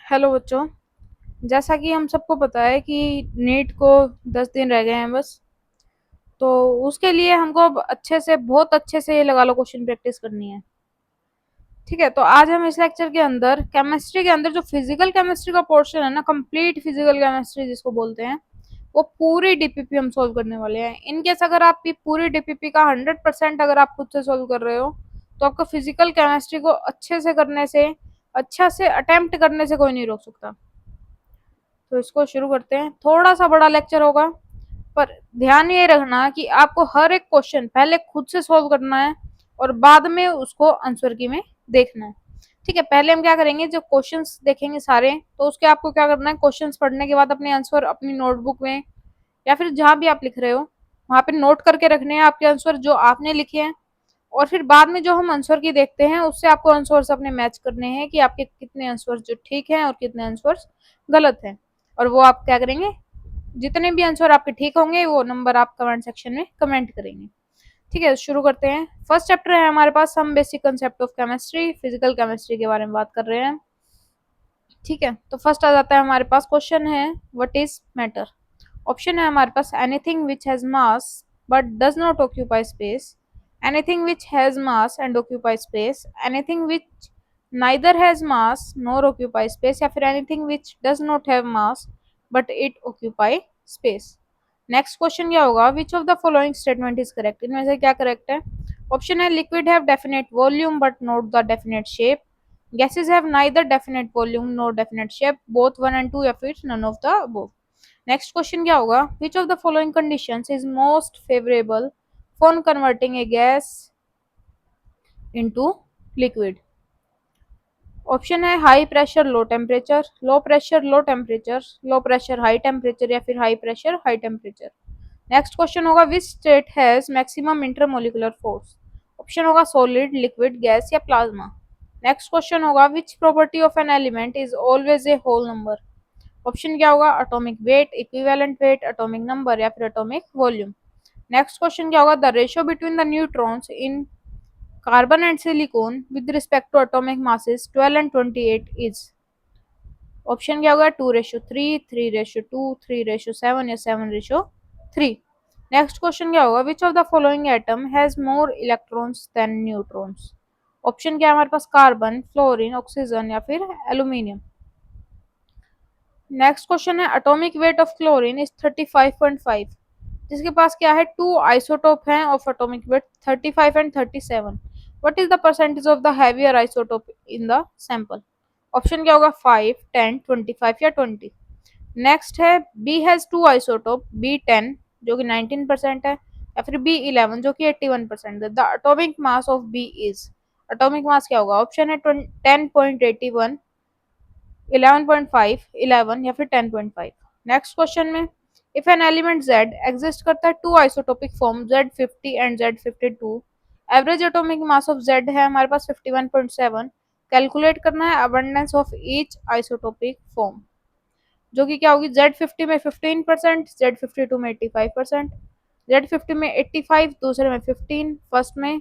Hello बच्चों। जैसा कि हम सबको पता है कि नीट को 10 दिन रह गए हैं बस। तो उसके लिए हमको अब अच्छे से बहुत अच्छे से ये लगा लो क्वेश्चन प्रैक्टिस करनी है। ठीक है, तो आज हम इस लेक्चर के अंदर केमिस्ट्री के अंदर जो फिजिकल केमिस्ट्री का पोर्शन है ना, कंप्लीट फिजिकल केमिस्ट्री जिसको बोलते हैं, वो पूरी डीपीपी हम सोल्व करने वाले हैं। इनकेस अगर आपकी पूरी डीपीपी का 100% अगर आप खुद से सोल्व कर रहे हो तो आपको फिजिकल केमिस्ट्री को अच्छे से करने से, अच्छा से अटेम्प्ट करने से कोई नहीं रोक सकता। तो इसको शुरू करते हैं। थोड़ा सा बड़ा लेक्चर होगा, पर ध्यान ये रखना कि आपको हर एक क्वेश्चन पहले खुद से सॉल्व करना है और बाद में उसको आंसर की में देखना है। ठीक है, पहले हम क्या करेंगे, जब क्वेश्चंस देखेंगे सारे तो उसके आपको क्या करना है, क्वेश्चंस पढ़ने के बाद अपने आंसर अपनी नोटबुक में या फिर जहां भी आप लिख रहे हो वहां पे नोट करके रखने हैं आपके आंसर जो आपने लिखे हैं। और फिर बाद में जो हम आंसर की देखते हैं उससे आपको आंसर्स अपने मैच करने हैं कि आपके कितने आंसर्स जो ठीक हैं और कितने आंसर्स गलत हैं। और वो आप क्या करेंगे, जितने भी आंसर आपके ठीक होंगे वो नंबर आप कमेंट सेक्शन में कमेंट करेंगे। ठीक है, शुरू करते हैं। फर्स्ट चैप्टर है हमारे पास some basic concept of chemistry, physical chemistry के बारे में बात कर रहे हैं। ठीक है, तो फर्स्ट आ जाता है हमारे पास, क्वेश्चन है व्हाट इज मैटर। ऑप्शन है हमारे पास anything which has mass but does not occupy space, anything which has mass and occupy space, anything which neither has mass nor occupy space, या फिर anything which does not have mass but it occupy space. Next question क्या होगा, which of the following statement is correct. इनमें से क्या correct है। Option है liquid have definite volume but not the definite shape, gases have neither definite volume nor definite shape, both 1 and 2, या फिर none of the above. Next question क्या होगा, which of the following conditions is most favourable for converting a gas into liquid. Option है high pressure low temperature, low pressure low temperature, low pressure high temperature, या फिर high pressure high temperature. Next question होगा which state has maximum intermolecular force. Option होगा solid, liquid, gas, या plasma. Next question होगा which property of an element is always a whole number. Option क्या होगा, atomic weight, equivalent weight, atomic number, या फिर atomic volume. Next question क्या होगा, the ratio between the neutrons in carbon and silicon with respect to atomic masses 12 and 28 is. Option क्या होगा, 2:3, 3:2, 3:7, या 7:3। Next question क्या होगा, which of the following atom has more electrons than neutrons. Option क्या है हमारे पास, कार्बन, फ्लोरीन, ऑक्सीजन, या फिर एल्यूमिनियम। नेक्स्ट क्वेश्चन है atomic weight of chlorine is 35.5, जिसके पास क्या है, टू आइसोटोप हैं of atomic weight 35 and 37। What is the percentage of the heavier isotope in the sample. Option क्या होगा, 5, 10, 25, या 20। नेक्स्ट है B has to isotope, B10 जो कि 19% है, या फिर B11 जो कि 81% है। The atomic mass of B is, atomic mass क्या होगा। ऑप्शन है 10.81, 11.5, 11, या फिर 10.5। नेक्स्ट क्वेश्चन में if an element Z exist करता है two isotopic form Z50 and Z52, average atomic mass of Z है हमारे पास 51.7, कैलकुलेट करना है abundance of each isotopic form, जो कि क्या होगी, Z50 में 15%, Z52 में 85%, Z50 में 85, दूसरे में 15, फर्स्ट में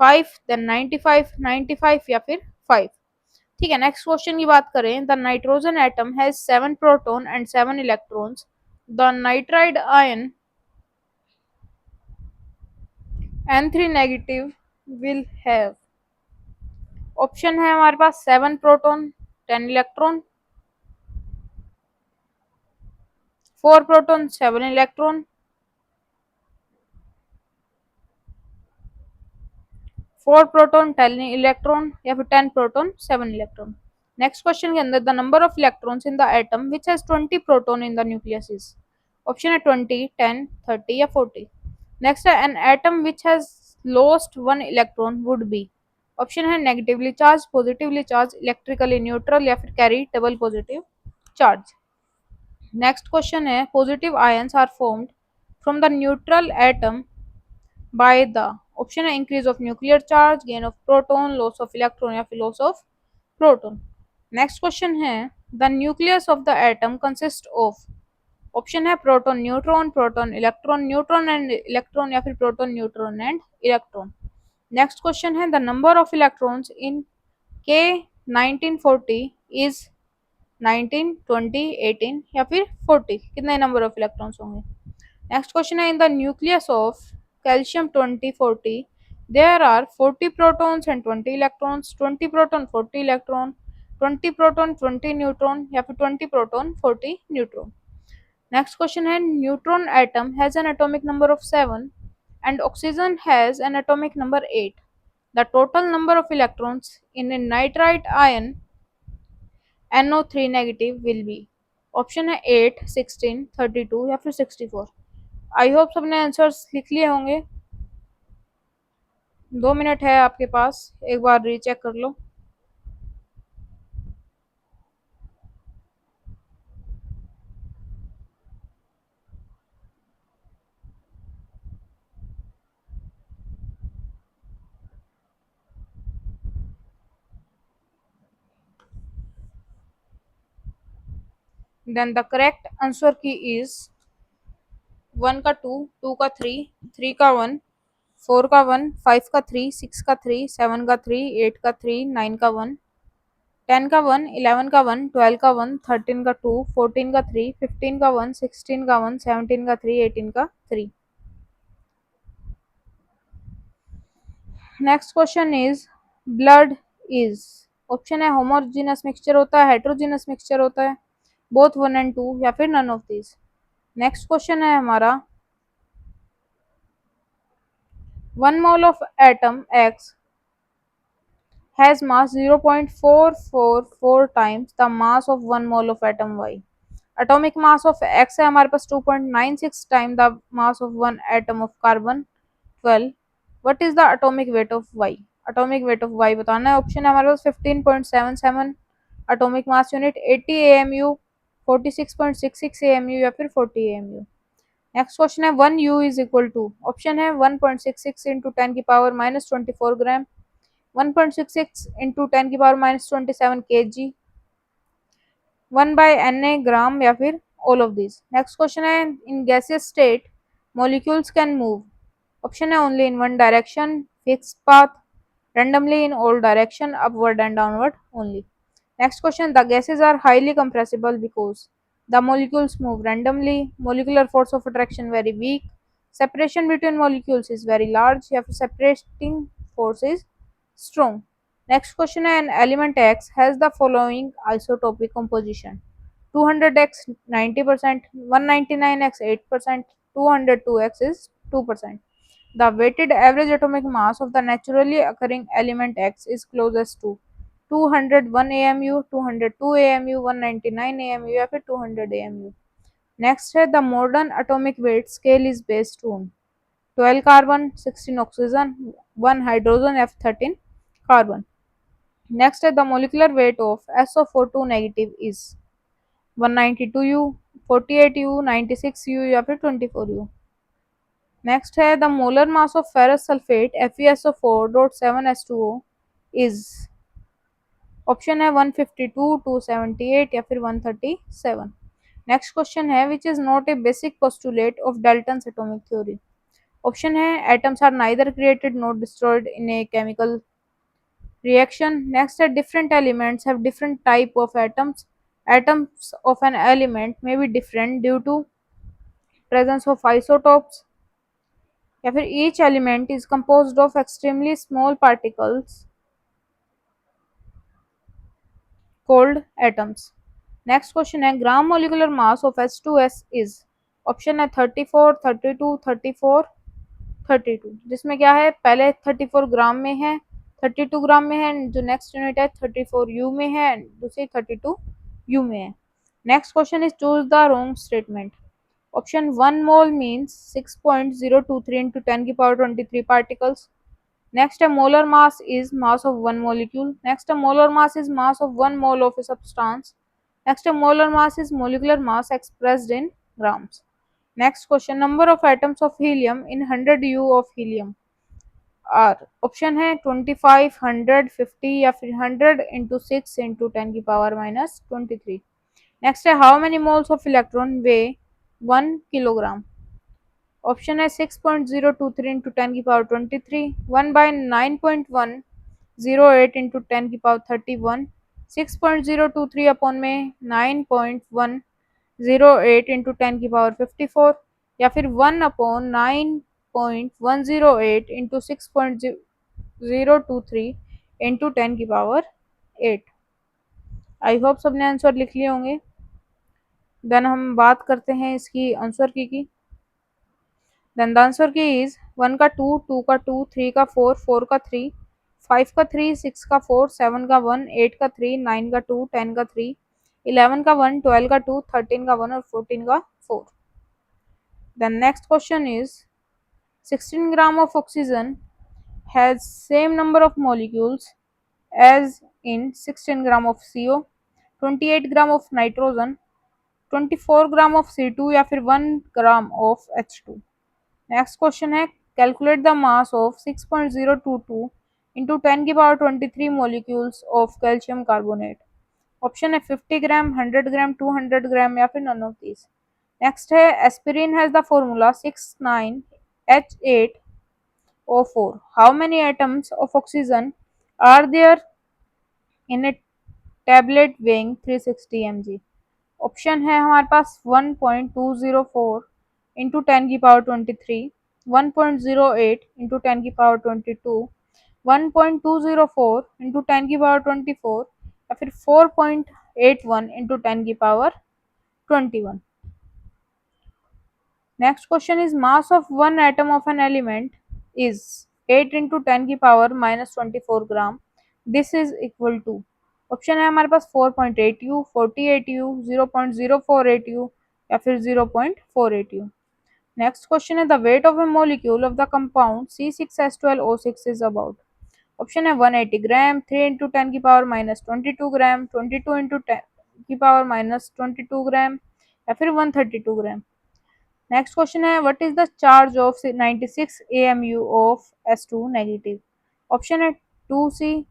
5, देन 95, 95, या फिर 5। ठीक है, नेक्स्ट क्वेश्चन की बात करें, the nitrogen atom has 7 proton and 7 electrons, the nitride ion N3 negative will have. Option है हमारे पास 7 proton, 10 electron, 4 proton 7 electron, 4 proton 10 electron, या फिर 10 प्रोटॉन 7 इलेक्ट्रॉन। नेक्स्ट क्वेश्चन के अंदर the number of electrons in the atom which has 20 proton in the nucleus is. Option है 20, 10, 30, या 40। Next है an atom which has lost 1 electron would be. Option है negatively charge, positively charge, electrically neutral, या फिर carry double positive charge. Next question है positive ions are formed from the neutral atom by the. Option है increase of nuclear charge, gain of proton, loss of electron, या फिर loss of proton. Next question है the nucleus of the atom consist of. Option है proton neutron, proton electron, neutron and electron, या फिर proton neutron and electron. Next question है the number of electrons in K 1940 is 19, 20, 18 या फिर 40, कितने number of electrons होंगे। Next question है, in the nucleus of calcium 2040 there are 40 protons and 20 electrons, 20 proton 40 electron, 20 proton 20 neutron या फिर 20 proton 40 neutron. Next question है, neutron atom has an atomic number of 7 and oxygen has an atomic number 8. The total number of electrons in a nitrite ion NO3 negative will be, option है 8, 16, 32 या फिर 64। I hope सबने answers लिख लिए होंगे। 2 minute है आपके पास, एक बार रीचेक कर लो। Then the correct answer key is 1 का 2, 2 का 3, 3 का 1, 4 का 1, 5 का 3, 6 का 3, 7 का 3, 8 का 3, 9 का 1, 10 का 1, 11 का 1, 12 का 1, 13 का 2, 14 का 3, 15 का 1, 16 का 1, 17 का 3, 18 का 3। Next question is, blood is, option है होमोजेनस मिक्सचर होता है, हेट्रोजेनस मिक्सचर होता है, बोथ 1 एंड 2 या फिर none of this. Next question है हमारा, 1 mole of atom X has mass 0.444 times the mass of 1 mole of atom Y. Atomic mass of X है हमारे पास 2.96 time the mass of one atom of carbon 12। What is the atomic weight of Y? Atomic weight of Y बताना है। Option है हमारे पास 15.77 atomic mass unit, 80 AMU, 46.66 AMU या फिर 40 AMU। Next question है, 1 U is equal to, option है 1.66 into 10 की power minus 24 ग्राम, 1.66 into 10 की power minus 27 kg, 1/Na gram या फिर all of this. Next question है, in gaseous state molecules can move, option है only in one direction, fix path, randomly in all direction, upward and downward only. Next question, the gases are highly compressible because the molecules move randomly, molecular force of attraction very weak, separation between molecules is very large या फिर separating force is strong. Next question है, an element X has the following isotopic composition: 200x 90%, 199x 8%, 202x is 2%. The weighted average atomic mass of the naturally occurring element X is closest to 201 AMU, 202 AMU, 199 AMU या फिर 200 AMU. Next है, the modern atomic weight scale is based on 12 carbon, 16 oxygen, 1 hydrogen, F13 carbon. Next है, the molecular weight of SO42 negative is 192U, 48U, 96U या फिर 24U. Next है, the molar mass of ferrous sulphate FeSO4.7H2O is, option है 152, 278 या फिर 137। Next question है, which is not a basic postulate of Dalton's atomic theory, option है atoms are neither created not destroyed in a chemical reaction. Next are different elements have different type of atoms. Atoms of an element may be different due to presence of isotopes या फिर each element is composed of extremely small particles called atoms. Next question है, ग्राम molecular mass of H2S is, option है 34, 32, 34, 32, जिसमें क्या है, पहले 34 ग्राम में है, 32 ग्राम में है, जो नेक्स्ट यूनिट है 34 यू में है, दूसरी 32 यू में है। Next question is, choose the wrong statement. Option 1 mole means 6.023 into 10 की power 23 particles. Next, a molar mass is mass of one molecule. Next, a molar mass is mass of 1 mole of a substance. Next, a molar mass is molecular mass expressed in grams. Next question, number of atoms of helium in 100 U of helium are, option है 25, 100, 50 या फिर 100 into 6 into 10 की power minus 23। Next है, how many moles of electron way 1 kilogram, option है 6.023 into 10 की power 23, 1/9.108 into 10 की power 31, 6.023 upon में 9.108 into 10 की पावर 54, या फिर 1/9.108 इंटू 6.023 इंटू 10 की पावर 8। आई होप सबने आंसर लिख लिए होंगे। देन हम बात करते हैं इसकी आंसर की। Then the answer key is 1 का 2, 2 का 2, 3 का 4, 4 का 3, 5 का 3, 6 का 4, 7 का 1, 8 का 3, 9 का 2, 10 का 3, 11 का 1, 12 का 2, 13 का 1 और 14 का 4। The next question is 16 gram of oxygen has same number of molecules as in 16 gram of CO, 28 gram of nitrogen, 24 gram of C2 या फिर 1 gram of H2। Next question है calculate the mass of 6.022 into 10 की power 23 molecules of calcium carbonate. Option है 50 gram, 100 gram, 200 gram या फिर none of this. Next है aspirin has the formula 69H8O4। How many atoms of oxygen are there in a tablet weighing 360 mg। Option है हमारे पास 1.204 into 10 की power 23, 1.08 into 10 की power 22, 1.204 into 10 की power 24 या फिर 4.81 इंटू 10 की power 21। Next question is mass of one atom of an element is 8 into 10 की power -24 gram. This is equal to. Option है हमारे पास 4.8 U, 48 U, 0.048 U या फिर 0.48 U। नेक्स्ट क्वेश्चन है the weight of A molecule of the compound C6H12O6 is about. Option है 180 ग्राम, 3 into 10 की power -22 ग्राम, 22 into 10 की पावर-22 ग्राम या फिर 132 ग्राम। नेक्स्ट क्वेश्चन है what is the charge of 96 AMU of S2 negative. Option है 2C,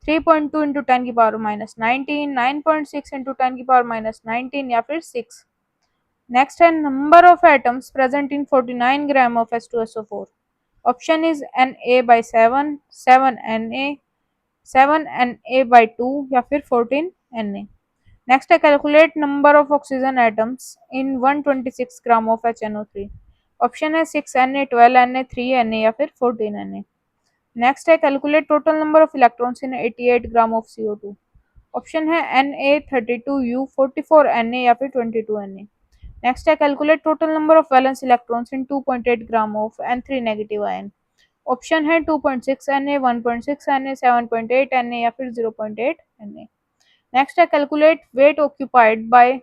3.2 इंटू 10 की पावर-19, 9.6 into 10 की पावर-19 या फिर 6। नेक्स्ट है number of atoms present in 49 gram of H2SO4। Option is Na/7, 7Na, 7Na/2 या फिर 14Na। नेक्स्ट है calculate number of oxygen atoms in 126 gram of HNO3। Option है 6Na, 12Na, 3Na या फिर 14Na। नेक्स्ट है calculate total number of electrons in 88 gram of CO2। Option है Na32U, 44Na या फिर 22Na। नेक्स्ट है calculate total number of valence electrons in 2.8 gram of N3 negative ion. Option है 2.6Na, 1.6Na, 7.8Na या फिर 0.8Na। Next है calculate weight occupied by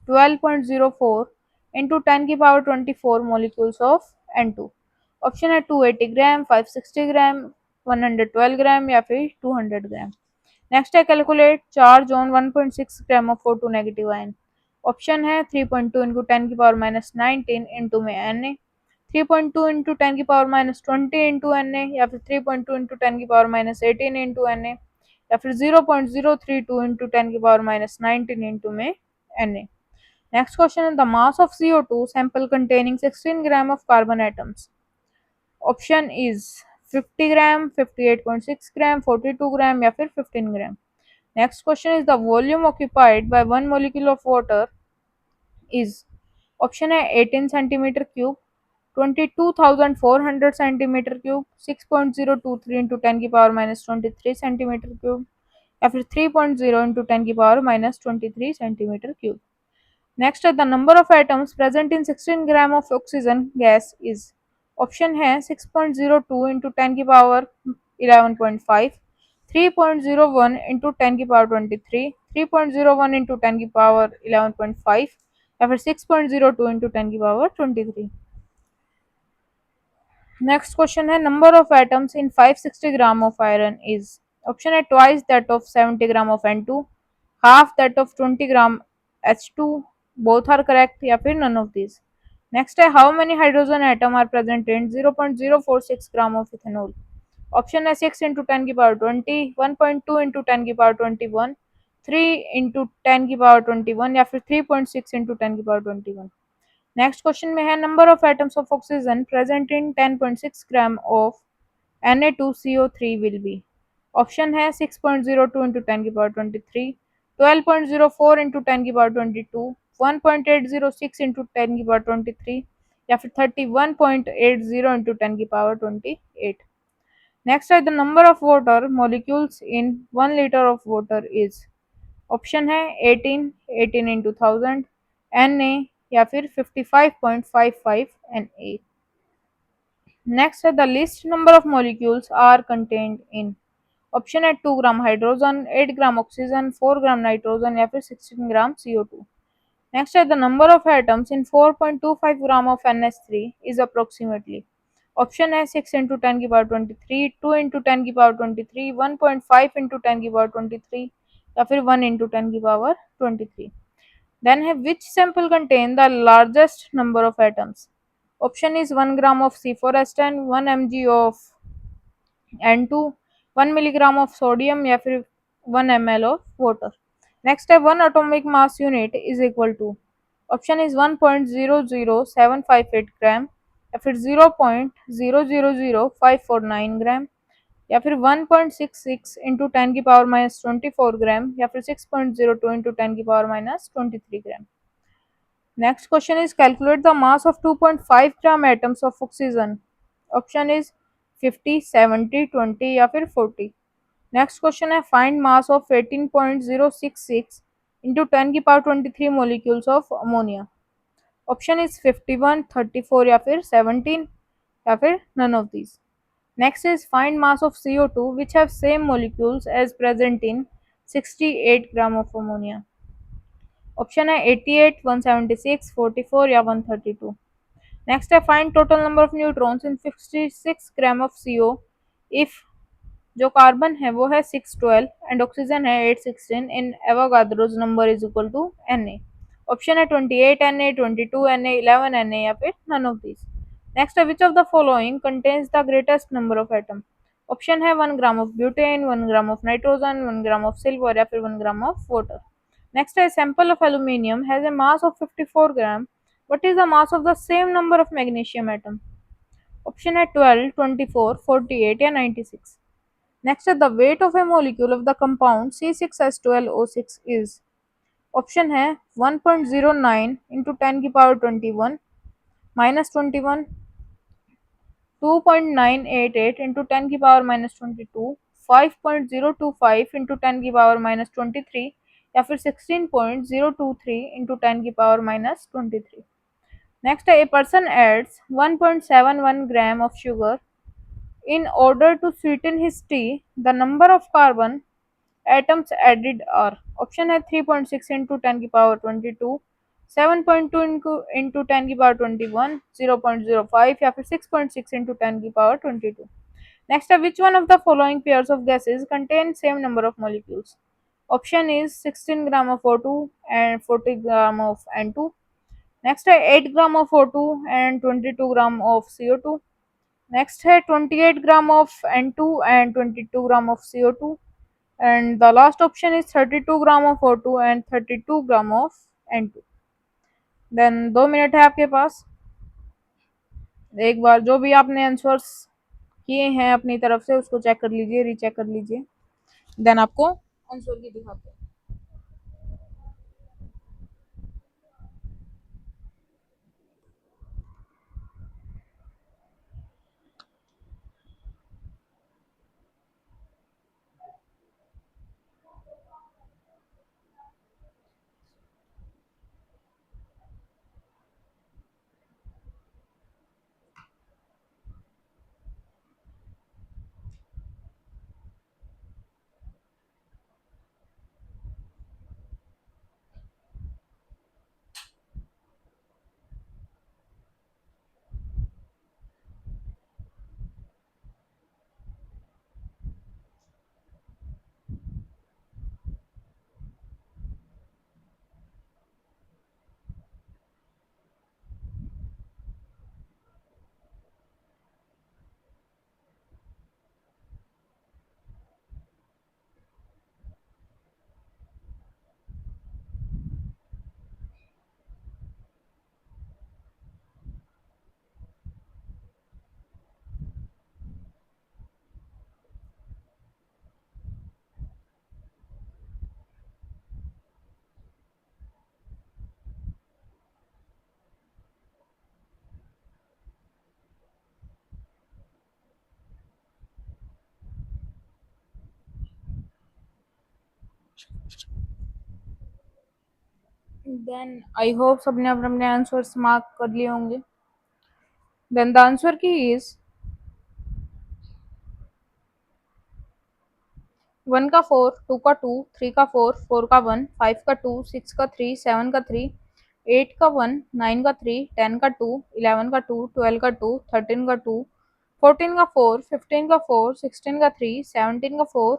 12.04 into 10 की power 24 molecules of N2। Option है 280 ग्राम, 560 ग्राम, 112 ग्राम या फिर 200 ग्राम। नेक्स्ट है calculate charge on 1.6 gram of O2 negative ion. Option है 3.2 इंटू 10 की पावर-19 इंटू में Na, 3.2 इंटू 10 की पावर-20 इंटू Na या फिर 3.2 इंटू 10 की पावर-18 इंटू Na या फिर 0.032 इंटू 10 की पावर-19 इंटू में Na। नेक्स्ट क्वेश्चन है the mass of CO2 sample containing 16 gram of carbon atoms. Option is 50 gram, 58.6 gram, 42 gram या फिर 15 gram. Next question is the volume occupied by 1 molecule of water is. Option है 18 centimetre cube, 22,400 centimetre cube, 6.023 into 10 की पावर-23 centimetre cube या फिर 3.0 into 10 की पावर-23 centimetre cube. Next है the number of atoms present in 16 gram of oxygen gas is. Option है 6.02 into 10 की पावर-11.5, 3.01 into 10 की पावर-23, 3.01 into 10 की पावर-11.5 या फिर 6.02 इंटू 10 की पावर-23। नेक्स्ट क्वेश्चन है number of atoms in 560 gram of iron is. Option है twice that of 70 gram of N2, half that of 20 gram H2, both are correct या फिर नन ऑफ दिस। नेक्स्ट है how many hydrogen atom are present in 0.046 gram of ethanol. Option है 6 into 10 की पावर-20, 1.2 into 10 की पावर-21, 3 into 10 की पावर-21 या फिर 3.6 into 10 की पावर-21। नेक्स्ट क्वेश्चन में है number of atoms of oxygen present in 10.6 gram of Na2CO3 will be. Option है 6.02 इंटू टेन की पावर 23, 12.04 इंटू टेन की पावर 22, 1.806 इंटू टेन की पावर 23, या फिर 31.80 इंटू टेन की पावर 28। नेक्स्ट है the number of water molecules in 1 litre of water is. Option है 18, 18 into thousand, N A, या फिर 55.55 एन ए। नेक्स्ट है the least number of molecules are contained in. Option है 2 gram hydrogen, 8 gram oxygen, 4 gram nitrogen, या फिर 16 gram CO2। Next है the number of atoms in 4.25 gram of NH3 is approximately. Option है 6 into ten की power 23, 2 into ten की power 23, 1.5 into ten की power 23, या फिर 1 इंटू टेन की पावर 23। देन है which sample contain the largest number of atoms. Option is 1 gram of C4H10, 1 mg of N2, 1 milligram of sodium, या फिर 1 ml of water. Next है one atomic mass unit is equal to. Option is 1.00758 gram, या फिर 0.000549 gram, या फिर 1.66 into ten की power minus 24 gram, या फिर 6.02 इंटू टेन की power minus 23 gram. Next question is calculate the mass of 2.5 gram atoms of oxygen. Option is 50, 70, 20, या फिर 40। नेक्स्ट क्वेश्चन है find mass of 18.066 into ten की power 23 molecules of ammonia. Option is 51, 34, या फिर 17, या फिर none of these. Next is find mass of CO2 which have same molecules as present in 68 gram of ammonia. Option है 88, 176, 44, या 132। Next है find total number of neutrons in 56 gram of CO if जो carbon है वो है 612 and oxygen है 816 in Avogadro's number is equal to Na। Option है 28 Na, 22 Na, 11 Na, या फिर नन ऑफ दिस। नेक्स्ट है which of the following contains the greatest number of atom. Option है 1 gram of butane, 1 gram of nitrogen, 1 gram of silver, या फिर 1 gram of water. Next है sample of aluminium has a mass of 54 gram, what is the mass of the same number of magnesium atom? Option है 12, 24, 48, या 96। Next है the weight of A molecule of the compound C6H12O6 is. Option है 1.09 into ten की power 21 minus 21, 2.988 into ten की power minus 22, 5.025 into ten की power minus 23, या फिर 16.023 into ten की power minus 23। Next, a person adds 1.71 gram of sugar in order to sweeten his tea. The number of carbon atoms added are option है 3.6 into 10 की power 22, 7.2 into 10 की power 21, 0.05, या फिर 6.6 into 10 की power 22। Next, which one of the following pairs of gases contain same number of molecules? Option is 16 gram of O2 and 40 gram of N2। Next है 8 gram of O2 and 22 gram of CO2। Next है 28 gram of N2 and 22 gram of CO2। And the last option is 32 gram of O2 and 32 gram of N2। Then 2 minute है आपके पास, एक बार जो भी आपने answers किए हैं अपनी तरफ से उसको चेक कर लीजिए, रीचेक कर लीजिए, देन आपको आंसर की दिखाते हैं। देन आई होप सबने अपने अपने आंसर्स मार्क कर लिए होंगे। Then the answer key is 1 का 4, 2 का 2, 3 का 4, 4 का 1, 5 का 2, 6 का 3, 7 का 3, 8 का 1, 9 का 3, 10 का 2, 11 का 2, 12 का 2, 13 का 2, 14 का 4, 15 का 4, 16 का 3, 17 का 4,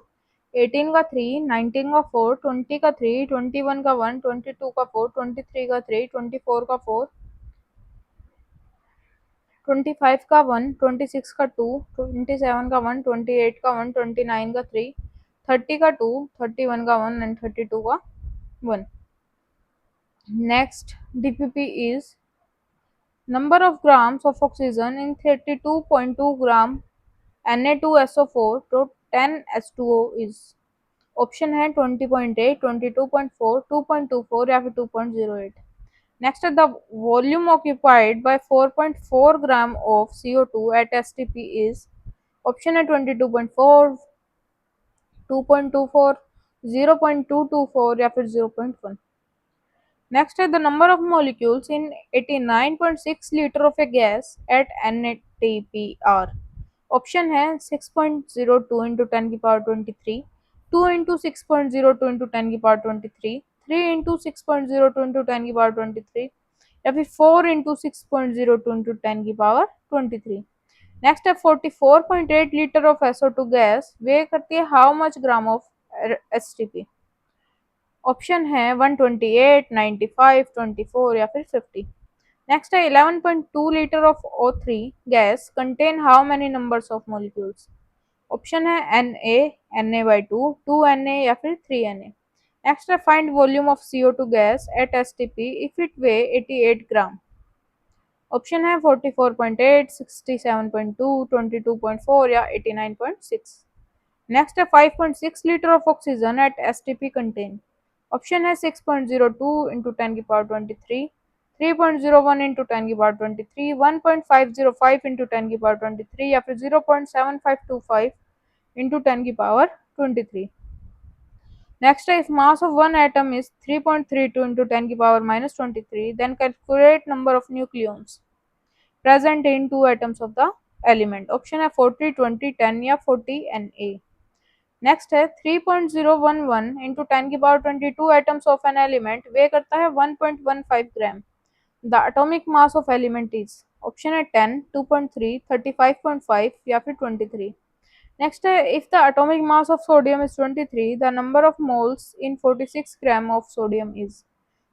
18 का 3, 19 का 4, 20 का 3, 21 का 1, 22 का 4, 23 का 3, 24 का 4, 25 का 1, 26 का 2, 27 का 1, 28 का 1, 29 का 3, 30 का 2, 31 का 1 and 32 का 1. Next DPP is number of grams of oxygen in 32.2 gram Na2SO4 to 10 H2O is. Option है 20.8, 22.4, 2.24 या फिर 2.08. Next the volume occupied by 4.4 gram of CO2 at STP is. Option है 22.4, 2.24, 0.224 या फिर 0.1. Next is the number of molecules in 89.6 liter of a gas at NATPR. Option है 6.02 into 10 की power 23, 2 into 6.02 into 10 की power 23, 3 into 6.02 into 10 की power 23 या फिर 4 into 6.02 into 10 की पावर 23. नेक्स्ट है 44.8 लीटर ऑफ SO2 गैस वे करती है how much gram of STP. Option है 128, 95, 24 या फिर 50. नेक्स्ट है 11.2 litre of O3 gas contain how many numbers of molecules. Option है Na by 2, 2Na या फिर 3Na. नेक्स्ट है find volume of CO2 gas at STP if it weigh 88 gram. Option है 44.8, 67.2, 22.4 या 89.6. नेक्स्ट है 5.6 litre of oxygen at STP contain. Option है 6.02 into 10 की power 23, 3.01 into 10 की पावर 23, 1.505 इंटू 10 की पावर 23 या फिर 0.7525 इंटू 10 की पावर 23. नेक्स्ट है if mass of one atom is 3.32 into 10 की power -23 then calculate number of nucleons present in two atoms of the element. Option है 40, 20, 10 या 40 Na. नेक्स्ट है 3.011 इंटू 10 की power 22 atoms of an element weigh करता है 1.15 gram. The atomic mass of element is. Option है 10, 2.3, 35.5 या फिर 23. Next है if the atomic mass of sodium is 23 the number of moles in 46 gram of sodium is.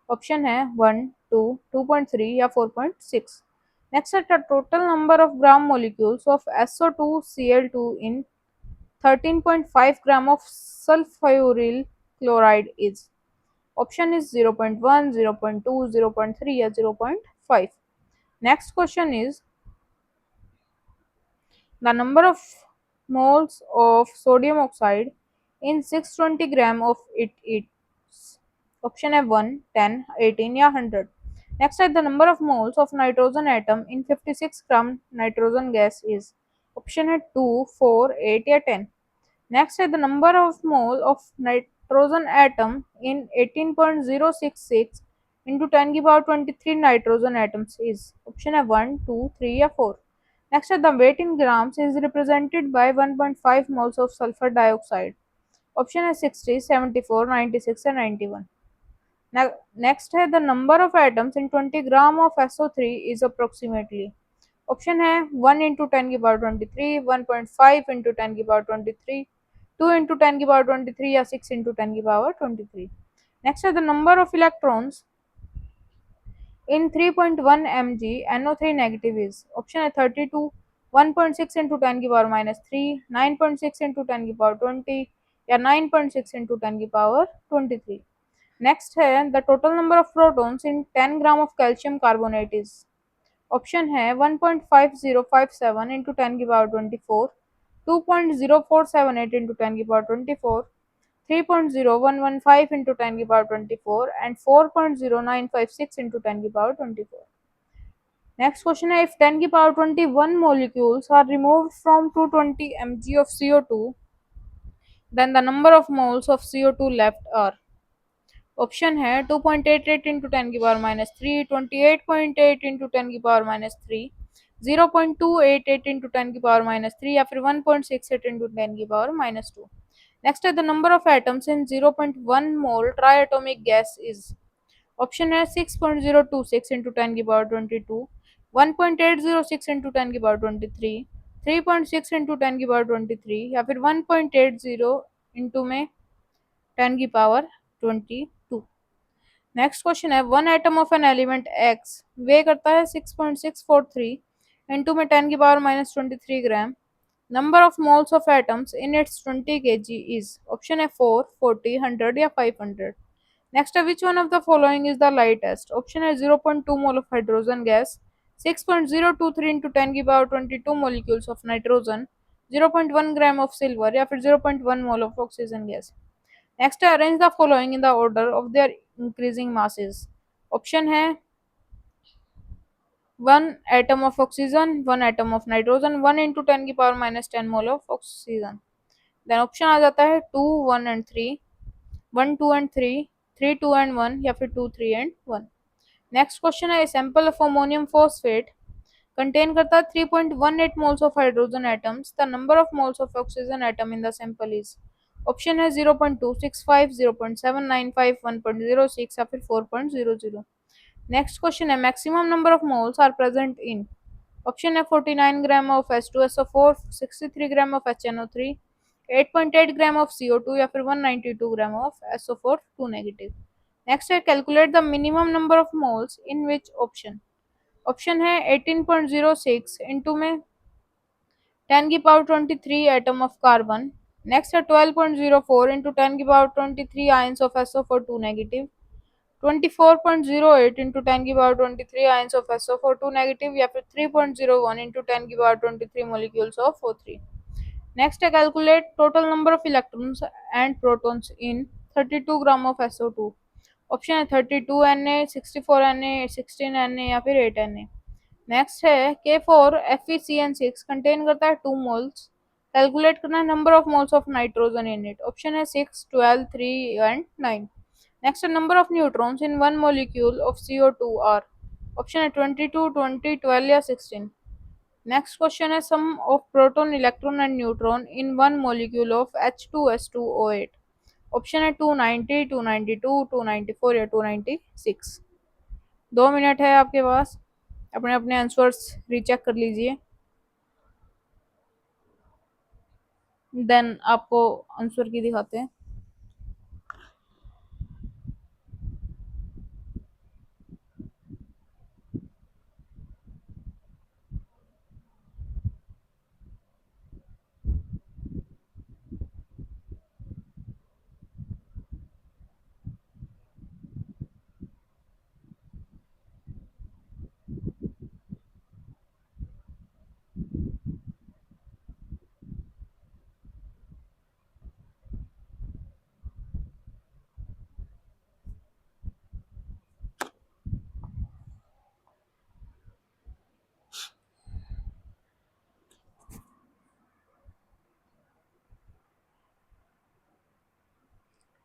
Option है 1, 2, 2.3 या 4.6. Next है the total number of gram molecules of SO2Cl2 in 13.5 gram of sulfonyl chloride is. Option is 0.1, 0.2, 0.3 या 0.5. Next question is the number of moles of sodium oxide in 620 gram of it is. Option है 1, 10, 18 या 100. Next है the number of moles of nitrogen atom in 56 gram nitrogen gas is. Option है 2, 4, 8 या 10. Next is the number of mole of nitrogen atom in 18.066 into 10 की power 23 nitrogen atoms is. Option है 1, 2, 3 या 4. Next is the weight in grams is represented by 1.5 moles of sulfur dioxide. Option है 60, 74, 96 या 91. Next है the number of atoms in 20 gram of SO3 is approximately. Option है 1 into 10 की power 23, 1.5 into 10 की power 23, 2 into 10 की power 23 या 6 into 10 की power 23. Next है the number of electrons in 3.1 mg NO3 negative is. Option है 32, 1.6 into 10 की power -3, 9.6 into 10 की पावर 20 या 9.6 इंटू 10 की पावर 23. नेक्स्ट है the total number of protons in 10 gram of calcium carbonate is. Option है 1.5057 into 10 की power 24, 2.0478 into 10 की power 24, 3.0115 into 10 की पावर 24 एंड 4.0956 इंटू 10 की पावर 24. नेक्स्ट क्वेश्चन है इफ 10 की power 21 molecules are removed from 220 mg of CO2 then the number of moles of CO2 left are, option है 2.88 into ten की power minus three, 28.8 into ten की power minus three, 0.288 into ten की power minus three, या फिर 1.68 into ten की power minus two. Next है the number of atoms in 0.1 mole triatomic gas is, option है 6.026 into ten की power 22, 1.806 into ten की power 23, 3.6 into ten की power 23, या फिर 1.80 इंटू में टेन की पावर 22। नेक्स्ट क्वेश्चन है one atom of an element X weigh करता है 6.643 इंटू में टेन की power minus 23 gram. Number of moles of atoms in its 20 kg is, option है 4, 40, 100 या 500। नेक्स्ट है which one of the following is the lightest, option है 0.2 mole of hydrogen gas, 6.023 into ten की power 22 molecules of nitrogen, 0.1 gram of silver, या फिर 0.1 mole of oxygen gas. Next है arrange the following in the order of their increasing masses, option है one atom of oxygen, one atom of nitrogen, one into ten की power minus 10 mole of oxygen. Then option आ जाता है two, one and three, one two and three, three two and one, या फिर two three and one. Next question है sample of ammonium phosphate contain करता है 3.18 moles of hydrogen atoms, the number of moles of oxygen atom in the sample is, option है 0.265, 0.795, 1.06, या फिर 4.00। Next question है maximum number of moles are present in, option है 49 gram of H2SO4, 63 gram of HNO3, 8.8 gram of CO2, या फिर 192 gram of SO4 2 negative. Next है calculate the minimum number of moles in which option, option है 18.06 into में 10 की power 23 atom of carbon. Next है 12.04 into 10 की power 23 ions of SO4 2 negative, 24.08 into 10 की power 23 ions of SO4 2 negative, या फिर 3.01 into 10 की power 23 molecules of O3। Next है calculate total number of electrons and protons in 32 gram of SO2, option है 32 Na, 64 Na, 16 Na, या फिर 8 Na। Next है K4 FeCN6 contain करता है 2 मोल्स, कैलकुलेट करना है number of moles of nitrogen in it, option है 6, 12, 3 एंड 9। नेक्स्ट है number of neutrons in one molecule of CO2 are, option है 22, 20, 12 या 16। नेक्स्ट क्वेश्चन है sum of proton, electron and neutron in one molecule of H2S2O8, option है 290, 292, 294 या 296। 2 minute है आपके पास, अपने अपने आंसर्स रीचेक कर लीजिए, देन आपको आंसर की दिखाते हैं।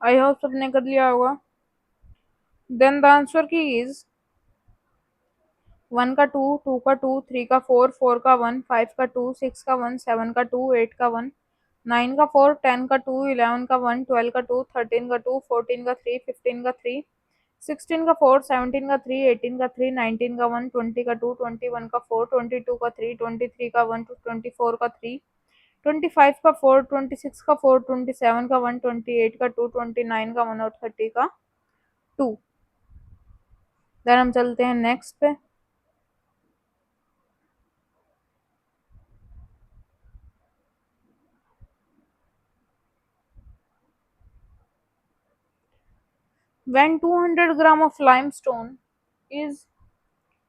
आई होप सबने कर लिया होगा। Then the answer key is 1 का 2, 2 का 2, 3 का 4, 4 का 1, 5 का 2, 6 का 1, 7 का 2, 8 का 1, 9 का 4, 10 का 2, 11 का 1, 12 का 2, 13 का 2, 14 का 3, 15 का 3, 16 का 4, 17 का 3, 18 का 3, 19 का 1, 20 का 2, 21 का 4, 22 का 3, 23 का 1, 24 का 3, 25 का 4, 26 का 4, 27 का 1, 28 का 2, 29 का 1 और 30 का 2। देन हम चलते हैं नेक्स्ट पे। When 200 gram of limestone is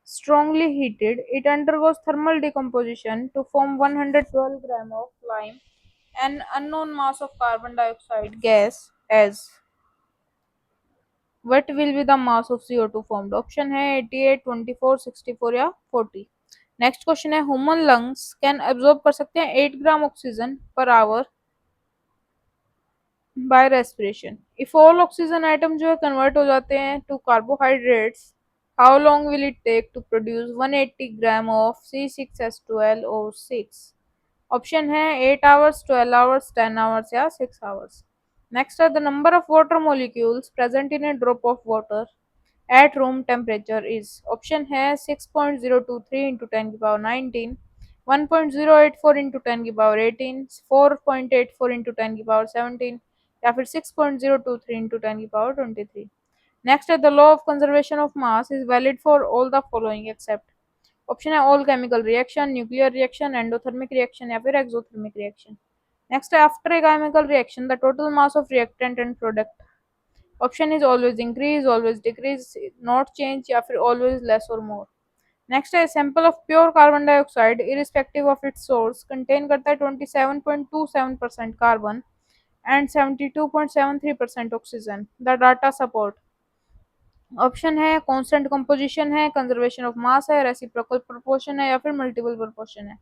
strongly heated, it undergoes thermal decomposition to form 112 gram of lime, an unknown mass of carbon dioxide gas as. What will be the mass of CO2 formed? Option है 88, 24, 64 या 40। Next question है human lungs can absorb कर सकते हैं 8 gram oxygen per hour by respiration. If all oxygen atom जो है convert हो जाते हैं to carbohydrates, how long will it take to produce 180 gram of C6H12O6? Option है 8 आवर्स, 12 आवर्स, 10 आवर्स या 6 आवर्स। नेक्स्ट है the number of water molecules present in a drop of water at room temperature is। Option है 6.023 into 10 की power 19, 1.084 into 10 की power 18, 4.84 into 10 की power 17 या फिर 6.023 into 10 की पावर 23। नेक्स्ट है the law of conservation of mass is valid for all the following except. Option है all chemical reaction, nuclear reaction, endothermic reaction या फिर एक्सोथर्मिक रिएक्शन। नेक्स्ट है after a chemical reaction the total mass of reactant and product. Option is always increase, always decrease, not change या फिर always less और more. Next है sample of pure carbon dioxide irrespective of its source contain करता है 27.27% carbon and 72.73% oxygen. The data support. Option है constant composition है, conservation of mass है, reciprocal proportion है या फिर मल्टीपल प्रोपोर्शन है।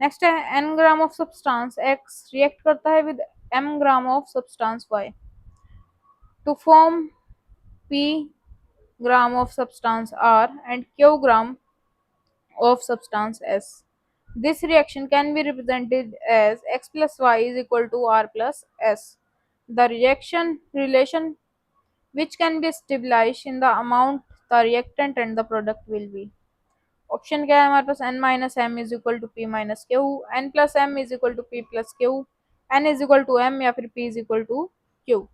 नेक्स्ट है N gram of substance X react करता है with M gram of substance Y to form P gram of substance R and kg of substance S. This reaction can be represented as X plus Y is equal to R plus S. The reaction relation which can be stabilized in the amount the reactant and the product will be. Option क्या है हमारे पास n minus M is equal to P minus Q, N plus M is equal to P plus Q, N is equal to M या फिर P is equal to Q.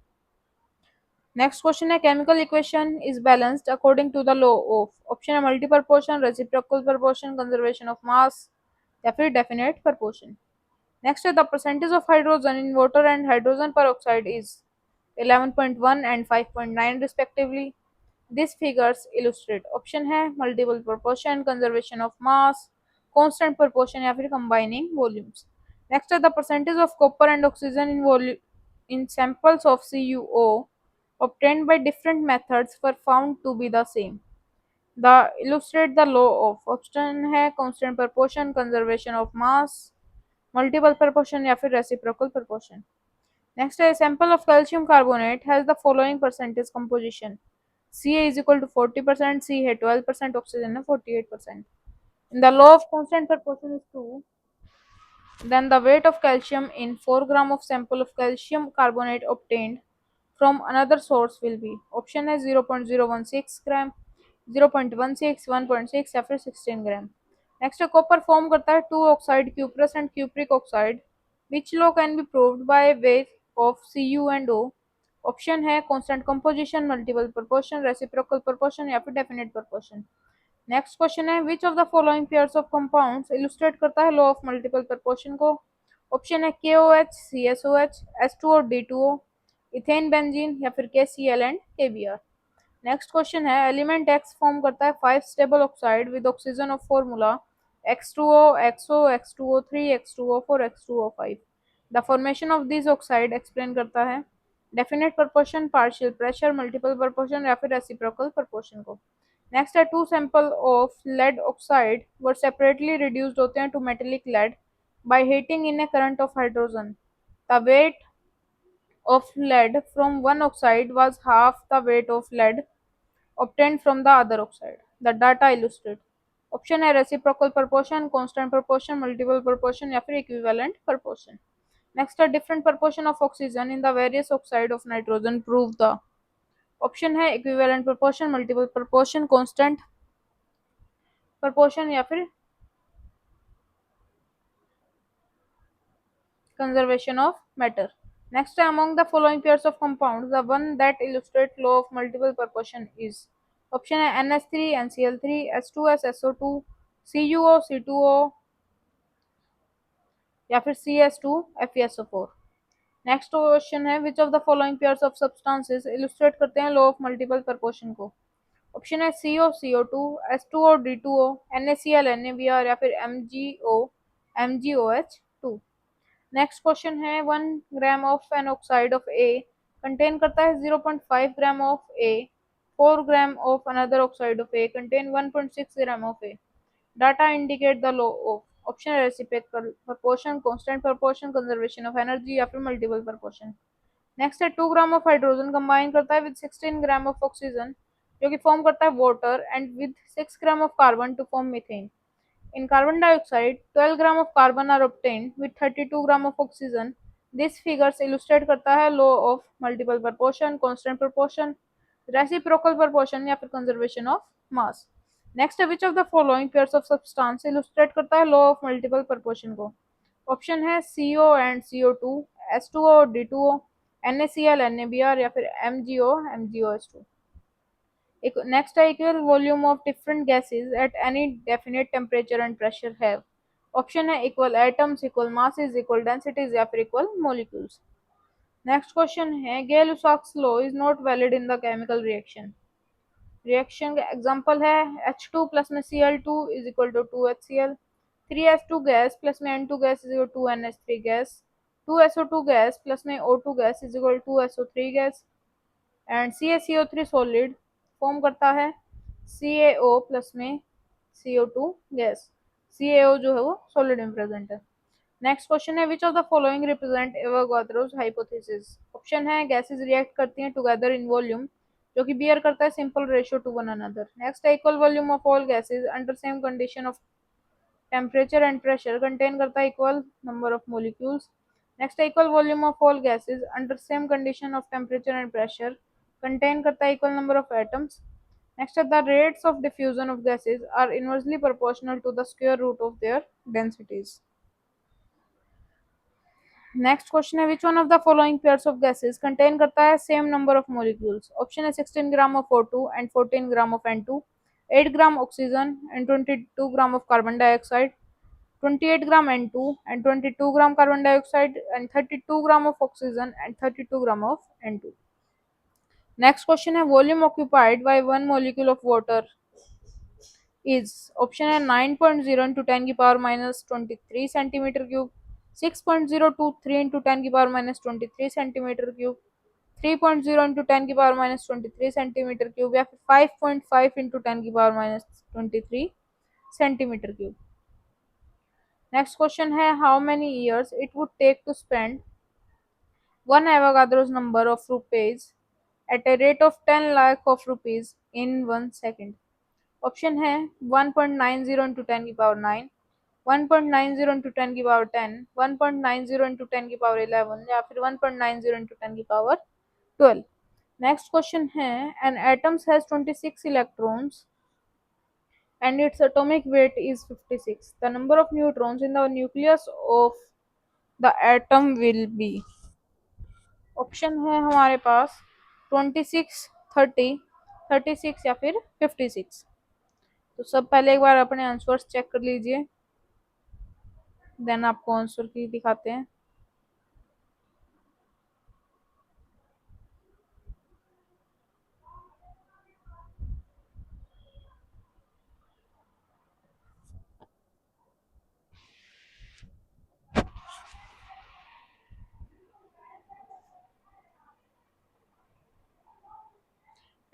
Next question है chemical equation is balanced according to the law of. Option है multi proportion, reciprocal proportion, conservation of mass या फिर definite proportion. Next है the percentage of hydrogen in water and hydrogen peroxide is 11.1 एंड 5.9 respectively. This figures illustrate. Option है multiple proportion, conservation of mass, constant proportion या फिर combining volumes. Next है the percentage of copper and oxygen in samples of CuO obtained by different methods were found to be the same. The illustrate the law of। Option है constant proportion, conservation of mass, multiple proportion या फिर reciprocal proportion। Next है sample of calcium carbonate has the following percentage composition: Ca is equal to 40%, C है 12%, oxygen है 48%। In the law of constant proportion is 2, then the weight of calcium in 4 gram of sample of calcium carbonate obtained from another source will be। Option है 0.016 gram, 0.16, 1.6 या फिर 16 gram. Next है copper form करता है two oxide cuprous and cupric oxide which law can be proved by way of Cu and O। Option है constant composition, multiple proportion, reciprocal proportion या फिर definite proportion. Next question है which of the following pairs of compounds illustrate करता है law of multiple proportion को। Option है KOH, CSOH, H2O, D2O, ethane benzene या फिर KCl and KBr। Next question है एलिमेंट एक्स फॉर्म करता है 5 stable oxide with oxygen of formula X2O, XO, X2O3, X2O4, X2O5। The formation of this oxide explain करता है definite proportion, partial pressure, multiple proportion या फिर reciprocal proportion को। Next है two sample of lead oxide were separately reduced होते हैं to metallic lead by heating in a current of hydrogen. The weight of lead from one oxide was half the weight of lead obtained from the other oxide. The data illustrate। Option है reciprocal proportion, constant proportion, multiple proportion या फिर equivalent proportion। Next है different proportion of oxygen in the various oxide of nitrogen prove the। Option है equivalent proportion, multiple proportion, constant proportion या फिर conservation of matter। Next, among the following pairs of compounds, the one that illustrates law of multiple proportion is। Option है NH3, NCl3, H2S, SO2, CuO, C2O या फिर CS2, FeSO4। Next question है which of the following pairs of substances illustrate करते हैं law of multiple proportion को। Option है CO, CO2, H2O, D2O, NaCl, NaBr या फिर MgO, MgOH2। नेक्स्ट क्वेश्चन है 1 gram of an oxide of A contain करता है 0.5 gram of A, 4 gram of another oxide of A contain 1.6 gram of A. Data indicate the law of. Option reciprocal proportion, constant proportion, conservation of energy या फिर multiple proportion. Next है 2 gram of hydrogen combine करता है with 16 gram of oxygen, जो कि form करता है water, and with 6 gram of carbon to form methane. In carbon dioxide, 12 gram of carbon are obtained with 32 gram of oxygen. This figures illustrate करता है law of multiple proportion, constant proportion, reciprocal proportion या फिर conservation of mass. Next, which of the following pairs of substance illustrate करता है law of multiple proportion को? Option है CO and CO2, H2O, D2O, NaCl, NaBr या फिर MgO, MgOH2। Next है equal volume of different gases at any definite temperature and pressure have. Option है equal atoms, equal masses, equal densities या फिर equal molecules. Next question है Gay Lussac's law is not valid in the chemical reaction. Reaction का example है H2 plus में Cl2 is equal to 2HCl, 3H2 gas plus में N2 gas is equal to 2NH3 gas, 2SO2 gas plus में O2 gas is equal to SO3 gas, and CaCO3 solid form करता है CaO plus में CO2 gas. CaO जो है वो solid में present है। नेक्स्ट क्वेश्चन है which of the following represent Avogadro's hypothesis. Option है गैसेस रिएक्ट करती हैं टुगेदर इन वॉल्यूम, जो कि बियर करता है simple ratio to one another. Next है equal volume of all gases under same condition of temperature and pressure contain करता है equal number of molecules. Next है equal volume of all gases under same condition of temperature and pressure contain करता है equal number of atoms. Next, the rates of diffusion of gases are inversely proportional to the square root of their densities. Next question है which one of the following pairs of gases contain करता है same number of molecules? Option है 16 ग्राम of O2 and 14 gram of N2, 8 gram oxygen and 22 gram of carbon dioxide, 28 gram N2 and 22 gram carbon dioxide and 32 gram of oxygen and 32 gram of N2. Next question है volume occupied by one molecule of water is। Option है 9.0 into 10 की power minus 23 centimetre cube, 6.023 into 10 की power minus 23 centimetre cube, 3.0 into 10 की power minus 23 centimetre cube या फिर 5.5 into 10 की power minus 23 centimetre cube. Next question है how many years it would take to spend one Avogadro's number of rupees at a rate of 10 lakh of rupees in 1 second. Option है 1.90 into 10 की power 9, 1.90 into 10 की power 10, 1.90 into 10 की power 11 या फिर 1.90 into 10 की power 12। Next question है an atoms has 26 electrons and its atomic weight is 56. The number of neutrons in the nucleus of the atom will be। Option है हमारे पास 26, 30, 36 या फिर 56। तो सब पहले एक बार अपने आंसर्स चेक कर लीजिए, देन आपको आंसर की दिखाते हैं।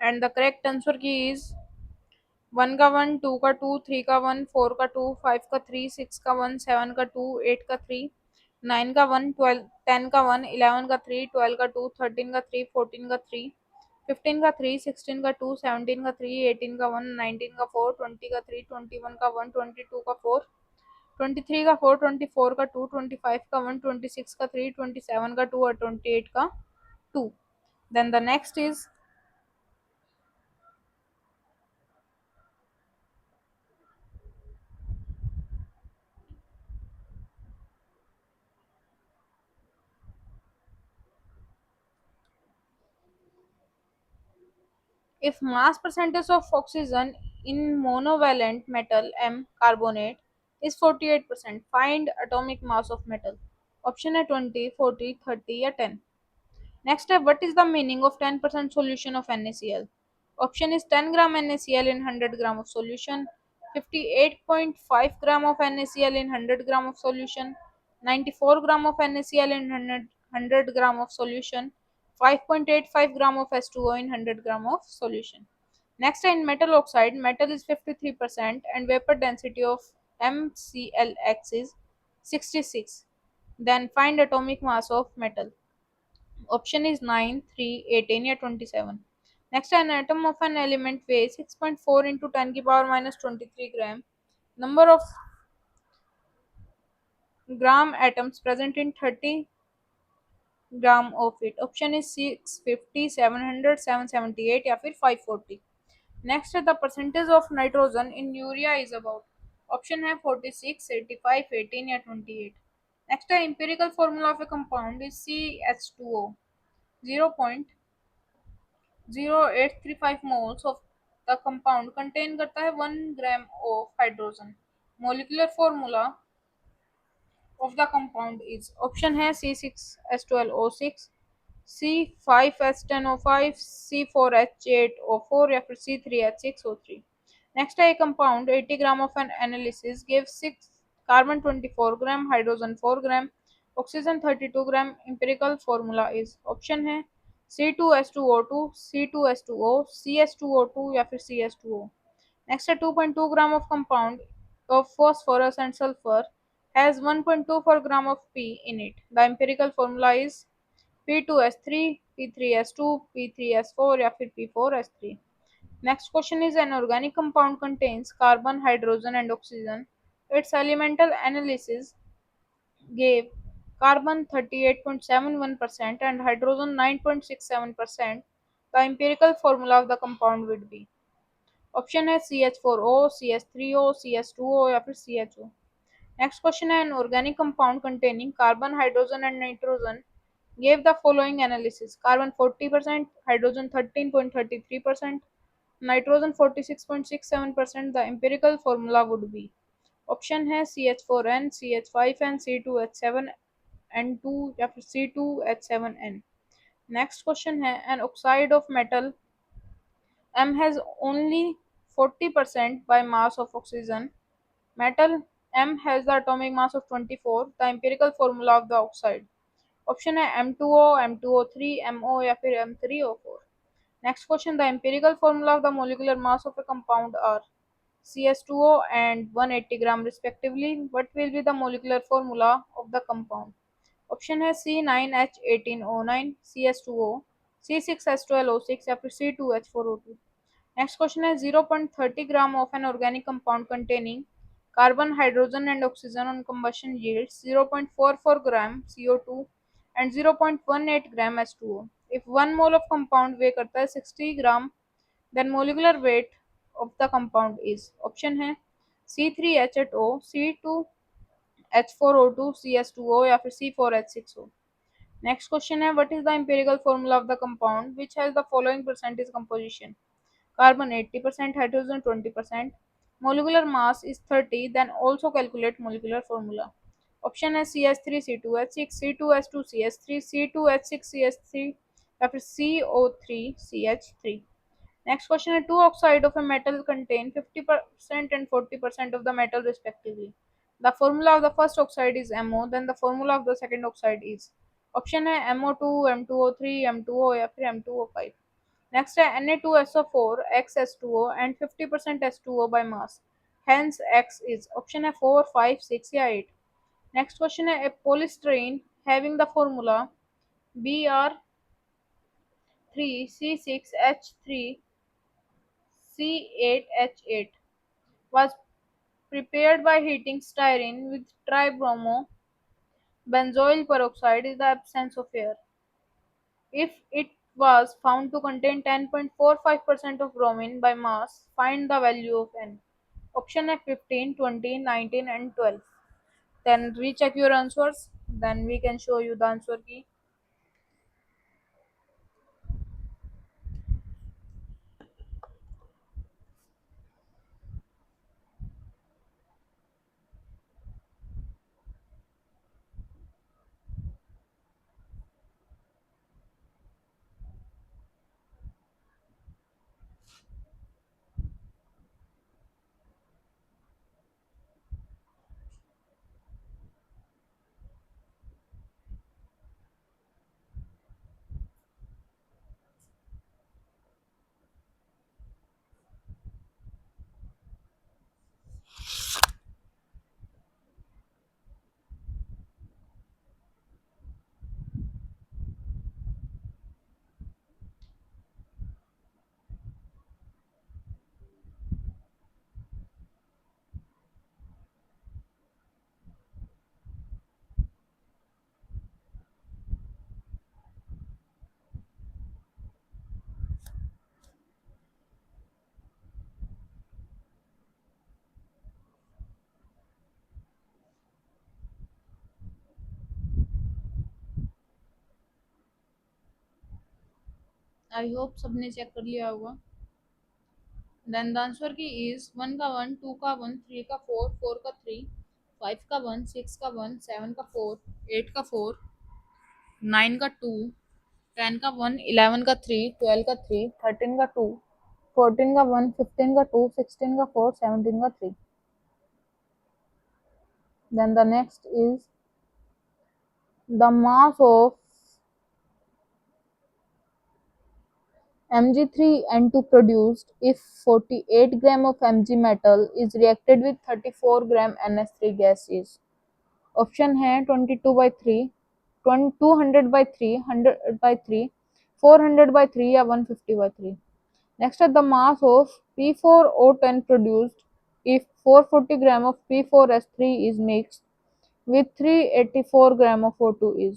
And the correct answer key is 1 का 1, 2 का 2, 3 का 1, 4 का 2, 5 का 3, 6 का 1, 7 का 2, 8 का 3, 9 का 1, 12, 10 का 1, 11 का 3, 12 का 2, 13 का 3, 14 का 3, 15 का 3, 16 का 2, 17 का 3, 18 का 1, 19 का 4, 20 का 3, 21 का 1, 22 का 4, 23 का 4, 24 का 2, 25 का 1, 26 का 3, 27 का 2 और 28 का 2। Then the next is if mass percentage of oxygen in monovalent metal M carbonate is 48%, find atomic mass of metal। Option है 20, 40, 30 या 10। नेक्स्ट है what is the meaning of 10% solution of NaCl। Option is 10 gram NaCl in 100 gram of solution, 58.5 gram of NaCl in 100 gram of solution, 94 gram of NaCl in 100 gram of solution, 5.85 gram of H2O in 100 gram of solution। Next, in metal oxide, metal is 53% and vapor density of MClX is 66। Then find atomic mass of metal। Option is 9, 3, 18 या 27. Next, an atom of an element weighs 6.4 into 10 की power minus 23 gram. Number of gram atoms present in 30 gram of it. Option is 650, 700, 778 या फिर 540. Next, the percentage of nitrogen in urea is about. Option है 46, 85, 18 या 28. Next, the empirical formula of a compound is CH2O. 0.0835 moles of the compound contain करता है 1 gram of hydrogen. Molecular formula of the compound is. Option है C6H12O6, C5H10O5, C4H8O4 या फिर C3H6O3. Next है a compound 80 gram of an analysis gives 6 carbon 24 gram, hydrogen 4 gram, oxygen 32 gram. Empirical formula is. Option है C2H2O2, C2H2O, CH2O2 या फिर CH2O. Next, a 2.2 gram of compound of phosphorus and sulfur has 1.24 gram of P in it. The empirical formula is P2S3, P3S2, P3S4 या फिर P4S3. Next question is an organic compound contains carbon, hydrogen and oxygen. Its elemental analysis gave carbon 38.71% and hydrogen 9.67%. The empirical formula of the compound would be. Option है CH4O, CH3O, CH2O या फिर CHO. Next question है an organic compound containing carbon hydrogen and nitrogen gave the following analysis: carbon 40%, hydrogen 13.33%, nitrogen 46.67%. The empirical formula would be. Option है CH4N, CH5N, C2H7N2 या फिर C2H7N. Next question है an oxide of metal M has only 40% by mass of oxygen. Metal M has the atomic mass of 24. The empirical formula of the oxide. Option है M2O, M2O3, MO या फिर M3O4. Next question, the empirical formula of the molecular mass of a compound are CH2O and 180 gram respectively. What will be the molecular formula of the compound? Option है C9H18O9, CH2O, C6H12O6 या फिर C2H4O2. Next question is 0.30 gram of an organic compound containing carbon, hydrogen and oxygen on combustion yields 0.44 gram CO2 and 0.18 gram H2O. If 1 mole of compound weigh करता है 60 gram, then molecular weight of the compound is. Option है C3H8O, C2H4O2, CS2O या फिर C4H6O. Next question है what is the empirical formula of the compound which has the following percentage composition? Carbon 80%, hydrogen 20%, molecular mass is 30, then also calculate molecular formula. Option है CH3C2H6, C2H2CH3, C2H6CH3 या फिर CO3CH3. Next question है two oxide of a metal contain 50% and 40% of the metal respectively. The formula of the first oxide is MO, then the formula of the second oxide is. Option है MO2, M2O3, M2O या फिर M2O5. Next है Na2SO4, XS2O and 50% S2O by mass. Hence X is. Option है 4, 5, 6 या 8. Next question है a polystyrene having the formula Br3C6H3C8H8 was prepared by heating styrene with tribromo benzoyl peroxide in the absence of air. If it was found to contain 10.45% of bromine by mass, find the value of N. Option है 15, 20, 19 and 12. Then recheck your answers. Then we can show you the answer key. I hope सबने check कर लिया होगा। Then the answer key is 1 का 1, 2 का 1, 3 का 4, 4 का 3, 5 का 1, 6 का 1, 7 का 4, 8 का 4, 9 का 2, 10 का 1, 11 का 3, 12 का 3, 13 का 2, 14 का 1, 15 का 2, 16 का 4, 17 का 3। Then the next is the mass of Mg3N2 produced if 48 gram of Mg metal is reacted with 34 gram NH3 gas is। Option है 22/3, 200/3, 100/3, 400/3 या 150/3। Next is the mass of P4O10 produced if 440 gram of P4S3 is mixed with 384 gram of O2 is।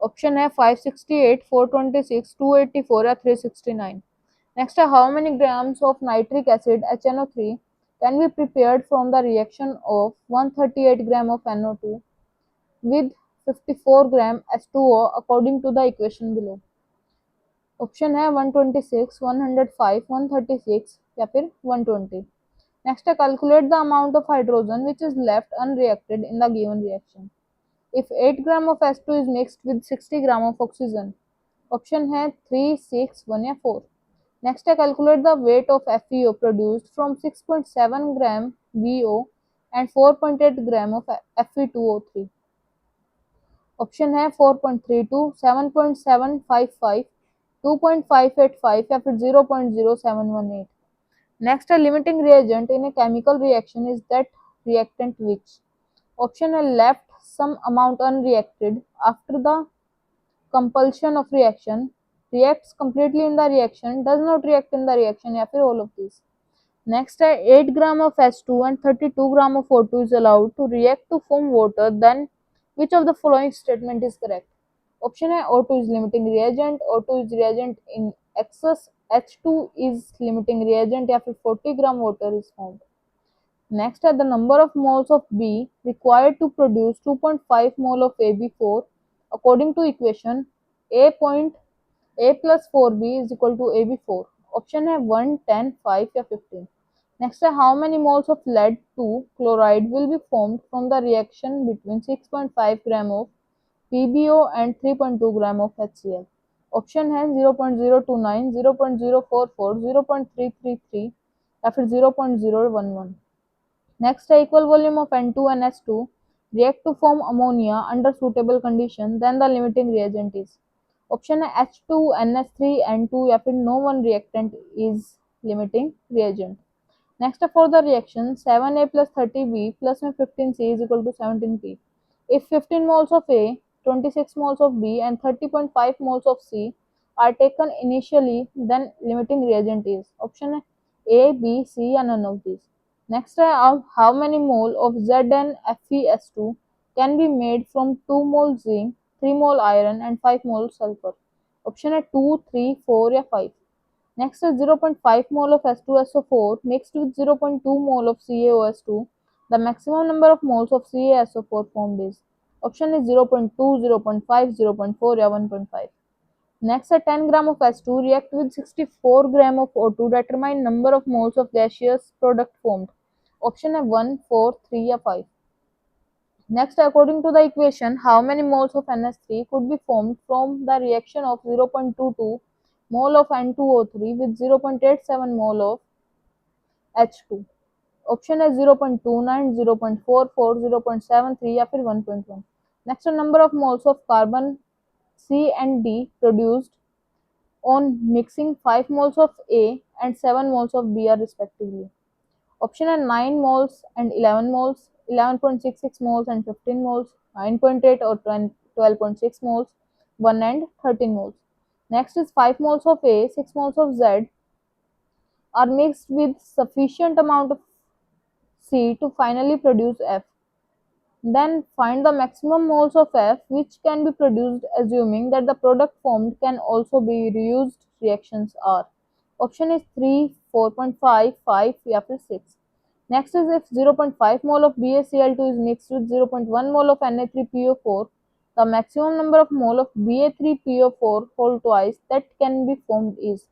Option है 568, 426, 284 या 369। Next है how many grams of nitric acid HNO3 can be prepared from the reaction of 138 gram of NO2 with 54 gram H2O according to the equation below। Option है 126, 105, 136 या फिर 120। Next है calculate the amount of hydrogen which is left unreacted in the given reaction if 8 gram of H2 is mixed with 60 gram of oxygen। Option है 3, 6, 1 या 4। Next है calculate the weight of FeO produced from 6.7 gram VO and 4.8 gram of Fe2O3। Option है 4.32, 7.755, 2.585 या फिर 0.0718। Next है limiting reagent in a chemical reaction is that reactant which. Option है left some amount unreacted after the compulsion of reaction, reacts completely in the reaction, does not react in the reaction या फिर all of these। Next है 8 gram of H2 and 32 gram of O2 is allowed to react to form water, then which of the following statement is correct। Option है O2 is limiting reagent, O2 is reagent in excess, H2 is limiting reagent या फिर 40 gram water is formed। Next are the number of moles of B required to produce 2.5 mole of AB4 according to equation A point A plus 4B is equal to AB4। Option है 1, 10, 5 या 15। Next है how many moles of lead 2 chloride will be formed from the reaction between 6.5 gram of PbO and 3.2 gram of HCl। Option है 0.029, 0.044, 0.333 या फिर 0.011। Next, the equal volume of N2 and H2 react to form ammonia under suitable condition, then the limiting reagent is। Option है H2, NH3, N2 या फिर no one reactant is limiting reagent। Next, for the reaction 7A plus 30B plus 15C is equal to 17P। If 15 moles of A, 26 moles of B and 30.5 moles of C are taken initially, then limiting reagent is। Option है A, B, C या none of these। Next, how many mole of ZnFeS2 can be made from 2 mole zinc, 3 mole iron and 5 mole sulfur। Option है 2, 3, 4 या 5। Next is 0.5 mole of H2SO4 mixed with 0.2 mole of CaOS2. The maximum number of moles of CaSO4 formed is। Option है 0.2, 0.5, 0.4 या 1.5। Next, a 10 gram of H2 react with 64 gram of O2, determine number of moles of gaseous product formed। Option है 1, 4, 3 या 5। Next, according to the equation, how many moles of NH3 could be formed from the reaction of 0.22 mole of N2O3 with 0.87 mole of H2। Option है 0.29, 0.44, 0.73 या फिर 1.1। Next, a number of moles of carbon C and D produced on mixing 5 moles of A and 7 moles of B are respectively। Option है 9 moles and 11 moles, 11.66 moles and 15 moles, 9.8 or 12.6 moles, 1 and 13 moles। Next is 5 moles of A, 6 moles of Z are mixed with sufficient amount of C to finally produce F। Then find the maximum moles of F which can be produced assuming that the product formed can also be reused reactions are। Option is 3, 4.5, 5 या फिर 6। Next is if 0.5 mole of BaCl2 is mixed with 0.1 mole of Na3PO4 The maximum number of mole of Ba3PO4 whole twice that can be formed is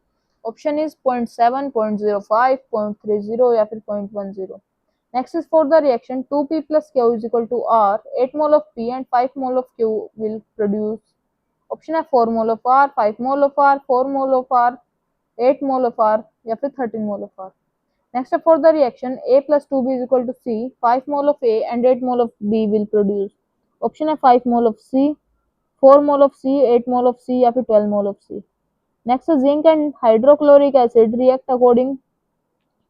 option is 0.7, 0.05, 0.30 या फिर 0.10. Next is for the reaction 2P plus Q is equal to R. 8 mole of P and 5 mole of Q will produce option है 4 mole of R, 5 mole of R, 4 mole of R, 8 mole of R या फिर 13 mole of R. Next up for the reaction A plus 2B is equal to C. 5 mole of A and 8 mole of B will produce option है 5 mole of C, 4 mole of C, 8 mole of C या फिर 12 mole of C. Next is zinc and hydrochloric acid react according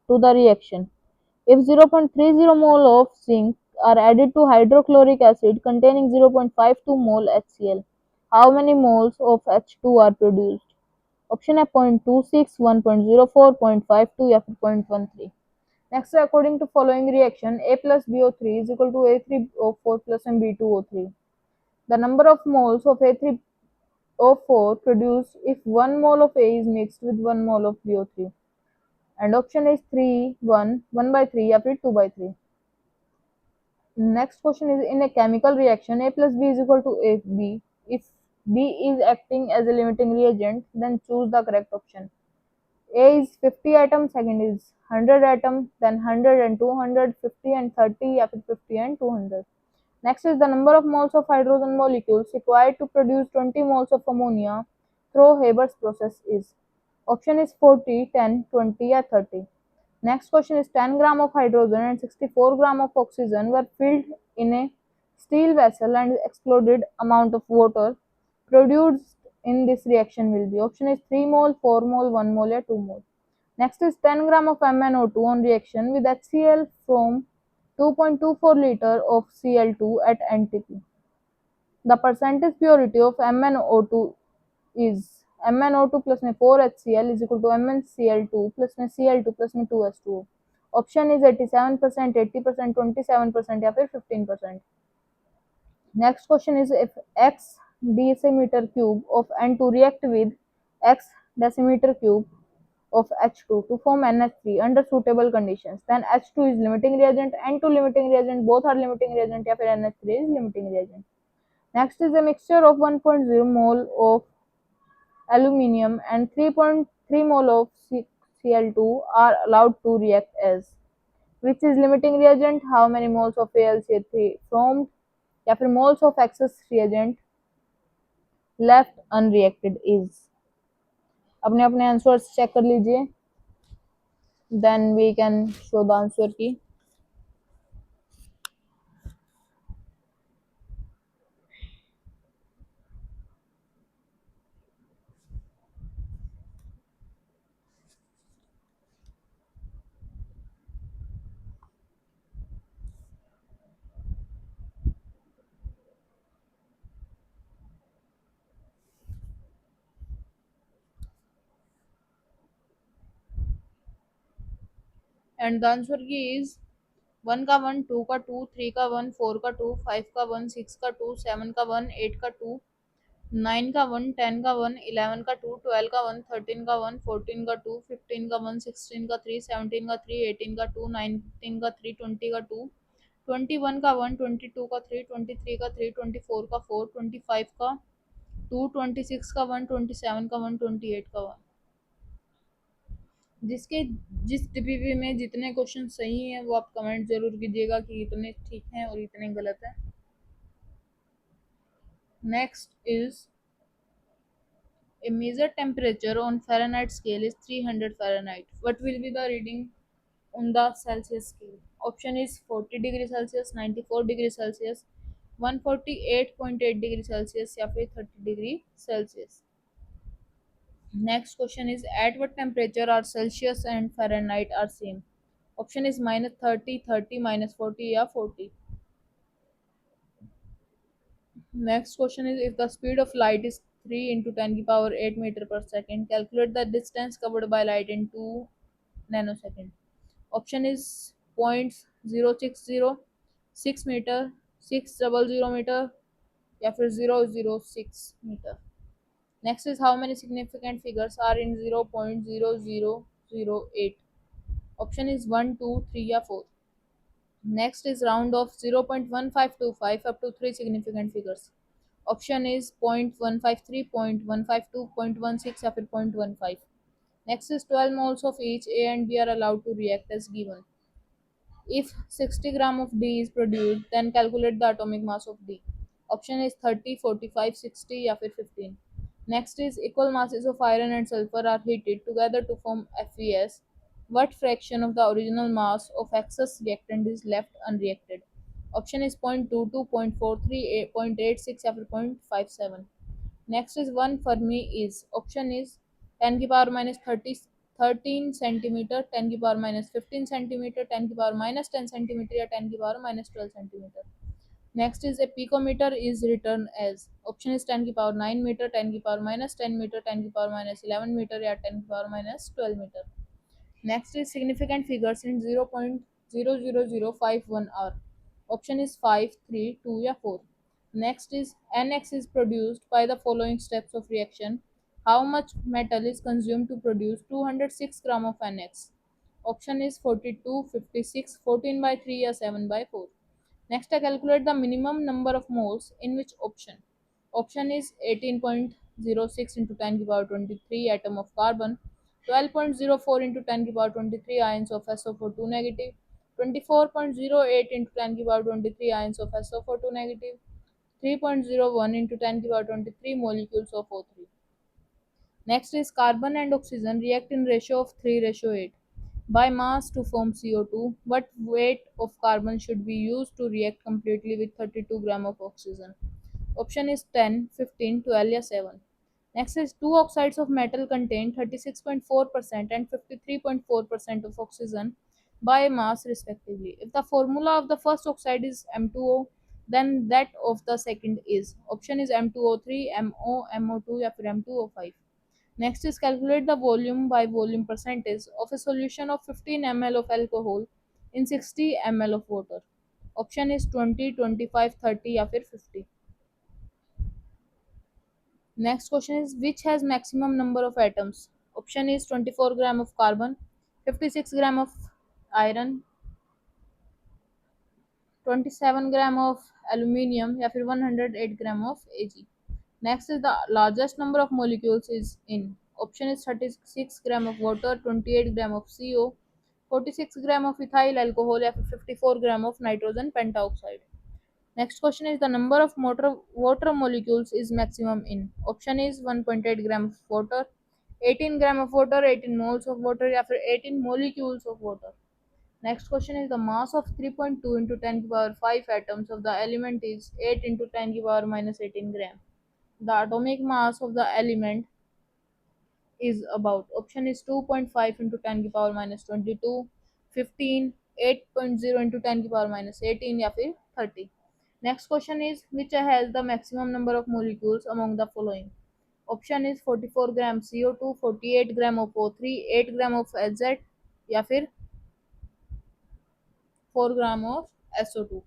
to the reaction. If 0.30 mole of zinc are added to hydrochloric acid containing 0.52 mole HCl, how many moles of H2 are produced? Option है 0.26, 1.04, 0.52 या फिर 0.13. Next, according to following reaction, A plus BO3 is equal to A3O4 plus B2O3. The number of moles of A3O4 produced if 1 mole of A is mixed with 1 mole of BO3. And option is 3, 1, 1 by 3 या फिर 2 by 3. Next question is in a chemical reaction A plus B is equal to AB. If B is acting as a limiting reagent, then choose the correct option. A is 50 atom, second is 100 atom, then 100 and 200, 50 and 30 या फिर 50 and 200. Next is the number of moles of hydrogen molecules required to produce 20 moles of ammonia through Haber's process is option is 40, 10, 20 or 30. Next question is 10 gram of hydrogen and 64 gram of oxygen were filled in a steel vessel and exploded amount of water produced in this reaction will be option is 3 mole, 4 mole, 1 mole or 2 mole. Next is 10 gram of MnO2 on reaction with HCl from 2.24 liter of Cl2 at NTP. The percentage purity of MnO2 is MnO2 plus 4HCl is equal to MnCl2 plus Cl2 plus 2H2O. Option is 87%, 80%, 27% या फिर 15%. Next question is if X decimeter cube of N2 react with X decimeter cube of H2 to form NH3 under suitable conditions, then H2 is limiting reagent, N2 limiting reagent, both are limiting reagent या फिर NH3 is limiting reagent. Next is a mixture of 1.0 mole of aluminium and 3.3 mole of Cl2 are allowed to react as which is limiting reagent, how many moles of AlCl3 formed या फिर moles of excess reagent left unreacted is. अपने अपने answers check कर लीजिए, then we can show the answer key. And the answer key is 1 का 1, 2 का 2, 3 का 1, 4 का 2, 5 का 1, 6 का 2, 7 का 1, 8 का 2, 9 का 1, 10 का 1, 11 का 2, 12 का 1, 13 का 1, 14 का 2, 15 का 1, 16 का 3, 17 का 3, 18 का 2, 19 का 3, 20 का 2, 21 का 1, 22 का 3, 23 का 3, 24 का 4, 25 का 2, 26 का 1, 27 का 1, 28 का 1. जिसके जिस टीपीपी में जितने क्वेश्चन सही हैं वो आप कमेंट जरूर कीजिएगा कि इतने ठीक हैं और इतने गलत हैं. Next is a measured temperature on Fahrenheit scale is 300 Fahrenheit. What will be the reading on the Celsius scale? Option is 40 degree Celsius, 94 degree Celsius, 148.8 degree Celsius या फिर 30 degree Celsius. Next question is at what temperature are Celsius and Fahrenheit are same? Option is minus 30, 30, minus 40 या 40. Next question is if the speed of light is 3 into 10 की power 8 meter per second, calculate the distance covered by light in 2 nanosecond. Option is 0.060, 6 meter, 600 meter या फिर 006 meter. Next is how many significant figures are in 0.0008. Option is 1, 2, 3 or 4. Next is round of 0.1525 up to 3 significant figures. Option is 0.153, 0.152, 0.16 या फिर 0.15। Next is 12 moles of each A and B are allowed to react as given. If 60 gram of D is produced, then calculate the atomic mass of D. Option is 30, 45, 60 या फिर 15। Next is equal masses of iron and sulfur are heated together to form FeS. What fraction of the original mass of excess reactant is left unreacted? Option is 0.22, 0.43, 0.86 या फिर 0.57। Next is 1 Fermi is. Option is 10 की power minus 30 13 centimeter, 10 की power minus 15 centimeter, 10 की power minus 10 centimeter या 10 की power minus 12 centimeter. Next is a picometer is written as. Option is 10 की power 9 meter, 10 की power minus 10 meter, 10 की power minus 11 meter या 10 की power minus 12 meter. Next is significant figures in 0.00051 hour. Option is 5, 3, 2 या 4. Next is NX is produced by the following steps of reaction. How much metal is consumed to produce 206 gram of NX? Option is 42, 56, 14 by 3 या 7 by 4. Next, I calculate the minimum number of moles in which option. Option is 18.06 into 10 to the power 23 atom of carbon, 12.04 into 10 to the power 23 ions of SO4 2 negative, 24.08 into 10 to the power 23 ions of SO4 2 negative, 3.01 into 10 to the power 23 molecules of O3. Next is carbon and oxygen react in ratio of 3:8. By mass to form CO2, what weight of carbon should be used to react completely with 32 gram of oxygen? Option is 10, 15, 12 या 7. Next is two oxides of metal contain 36.4% and 53.4% of oxygen by mass respectively. If the formula of the first oxide is M2O, then that of the second is. Option is M2O3, MO, MO2 या फिर M2O5. Next is calculate the volume by volume percentage of a solution of 15 ml of alcohol in 60 ml of water. Option is 20, 25, 30 या फिर 50. Next question is which has maximum number of atoms? Option is 24 gram of carbon, 56 gram of iron, 27 gram of aluminium या फिर 108 gram of Ag. Next is the largest number of molecules is in. Option is 36 gram of water, 28 gram of CO, 46 gram of ethyl alcohol या फिर 54 gram of nitrogen pentoxide. Next question is the number of water molecules is maximum in. Option is 1.8 gram of water, 18 gram of water, 18 moles of water या फिर 18 molecules of water. Next question is the mass of 3.2 into 10 to the power 5 atoms of the element is 8 into 10 to the power minus 18 gram. The atomic mass of the element is about. Option is 2.5 into 10 to the power minus 22, 15, 8.0 into 10 to the power minus 18 या फिर 30. Next question is which has the maximum number of molecules among the following. Option is 44 gram CO2, 48 gram of O3, 8 gram of Hz या फिर 4 gram of SO2.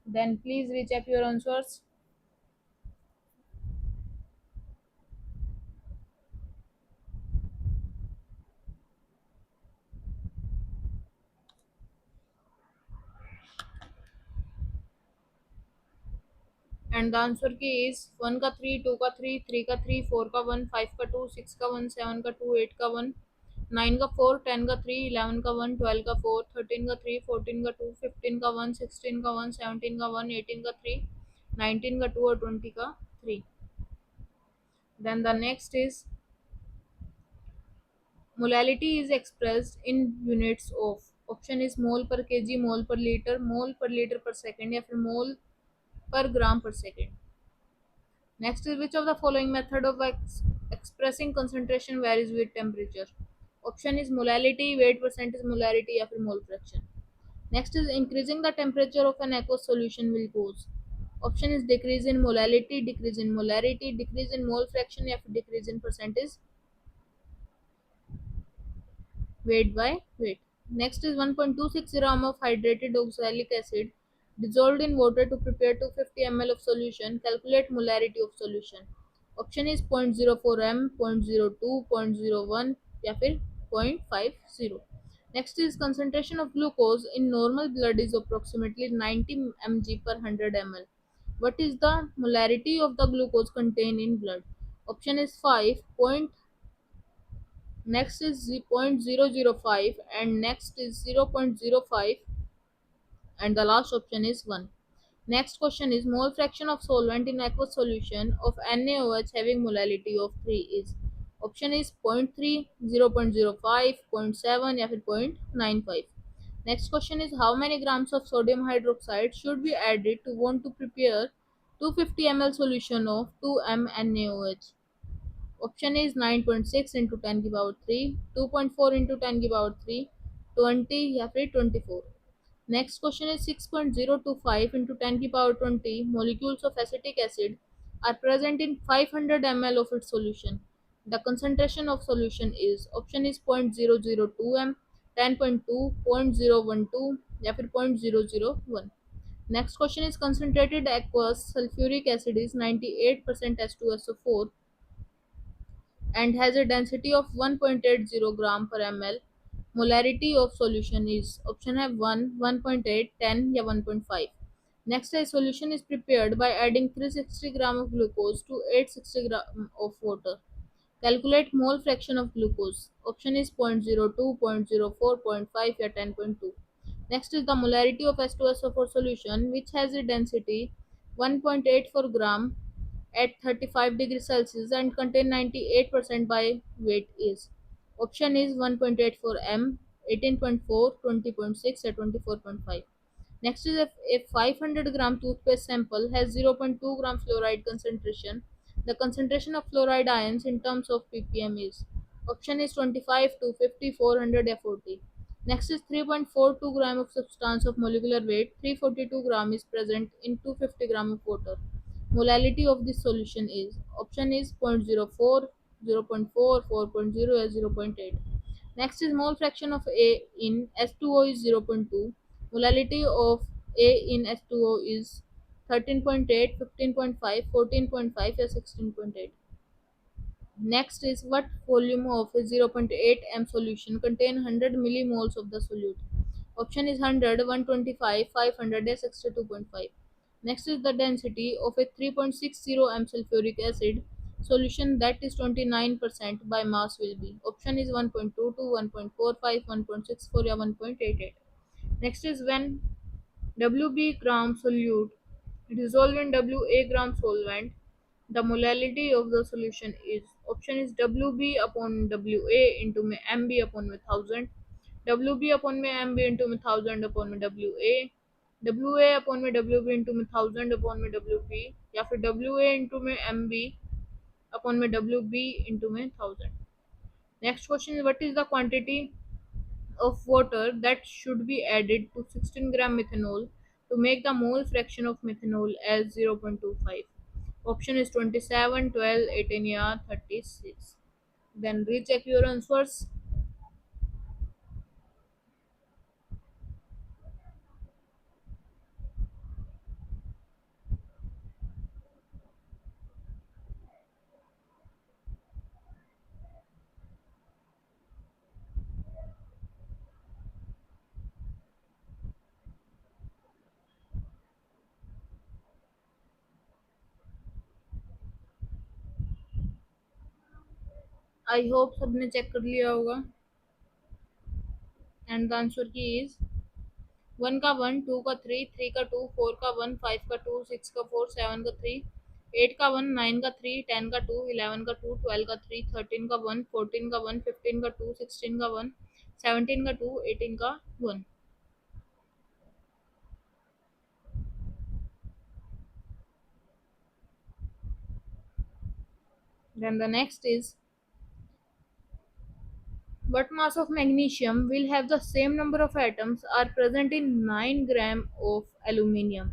Then please recheck your answers. And the answer key is 1 का 3, 2 का 3, 3 का 3, 4 का 1, 5 का 2, 6 का 1, 7 का 2, 8 का 1, 9 का 4, 10 का 3, 11 का 1, 12 का 4, 13 का 3, 14 का 2, 15 का 1, 16 का 1, 17 का 1, 18 का 3, 19 का 2 और 20 का 3. Then the next is molality is expressed in units of. Option is mole per kg, mole per liter per second या फिर mole per gram per second. Next is which of the following method of expressing concentration varies with temperature? Option is molality, weight percentage molarity या फिर mole fraction. Next is increasing the temperature of an aqueous solution will cause. Option is decrease in molality, decrease in molarity, decrease in mole fraction या फिर decrease in percentage weight by weight. Next is 1.26 gram of hydrated oxalic acid dissolved in water to prepare 250 ml of solution. Calculate molarity of solution. Option is 0.04 m, 0.02, 0.01 या फिर 0.50. Next is concentration of glucose in normal blood is approximately 90 mg per 100 ml. What is the molarity of the glucose contained in blood? Option is 5. Next is 0.005, and next is 0.05, and the last option is 1. Next question is mole fraction of solvent in aqueous solution of NaOH having molality of 3 is. Option is zero point 0.3, 0.05, zero point 0.7 or zero point 0.95. Next question is how many grams of sodium hydroxide should be added to want to prepare 250 ml solution of 2m NaOH. Option is 9.6 into 10 की power 3, 2.4 into 10 की power 3, 20 या फिर 24. Next question is 6.025 into 10 की power 20 molecules of acetic acid are present in 500 ml of its solution. The concentration of solution is option is 0.002 m, 10.2, 0.012 या फिर 0.001. Next question is concentrated aqueous sulfuric acid is 98% H2SO4 and has a density of 1.80 gram per ml. Molarity of solution is option have 1, 1.8, 10 या 1.5. Next a solution is prepared by adding 360 gram of glucose to 860 gram of water. Calculate mole fraction of glucose. Option is 0.02, 0.04, zero point 0.5 or 10.2. Next is the molarity of H2SO4 solution which has a density 1.84 gram at 35 degrees Celsius and contain 98% by weight is. Option is 1.84 m, 18.4, 20.6 or 24.5. Next is if a 500 gram toothpaste sample has 0.2 gram fluoride concentration, the concentration of fluoride ions in terms of ppm is. Option is 25 to 50, 400 or 40. Next is 3.42 gram of substance of molecular weight, 342 gram is present in 250 gram of water. Molality of this solution is option is zero point zero 0.04, 0.4, 4.0 or zero point 0.8. Next is mole fraction of A in S2O is 0.2. Molality of A in S2O is 13.8, 15.5, 14.5 or 16.8. Next is what volume of a 0.8 m solution contain 100 millimoles of the solute. Option is 100, 125, 500 or 62.5. Next is the density of a 3.60 m sulfuric acid solution that is 29% by mass will be. Option is 1.22, 1.45, 1.64 or 1.88. Next is when Wb gram solute dissolved in Wa gram solvent, the molality of the solution is option is Wb upon Wa into Mb upon 1000, Wb upon Mb into 1000 upon Wa, Wa upon Wb into 1000 upon Wp या फिर Wa into Mb upon Wb into 1000. Next question is what is the quantity of water that should be added to 16 gram methanol to make the mole fraction of methanol as 0.25. Option is 27, 12, 18 या 36. Then recheck your answers. I hope सबने check कर लिया होगा. And the answer key is 1 का 1, 2 का 3, 3 का 2, 4 का 1, 5 का 2, 6 का 4, 7 का 3, 8 का 1, 9 का 3, 10 का 2, 11 का 2, 12 का 3, 13 का 1, 14 का 1, 15 का 2, 16 का 1, 17 का 2, 18 का 1. Then the next is what mass of magnesium will have the same number of atoms are present in 9 gram of aluminium.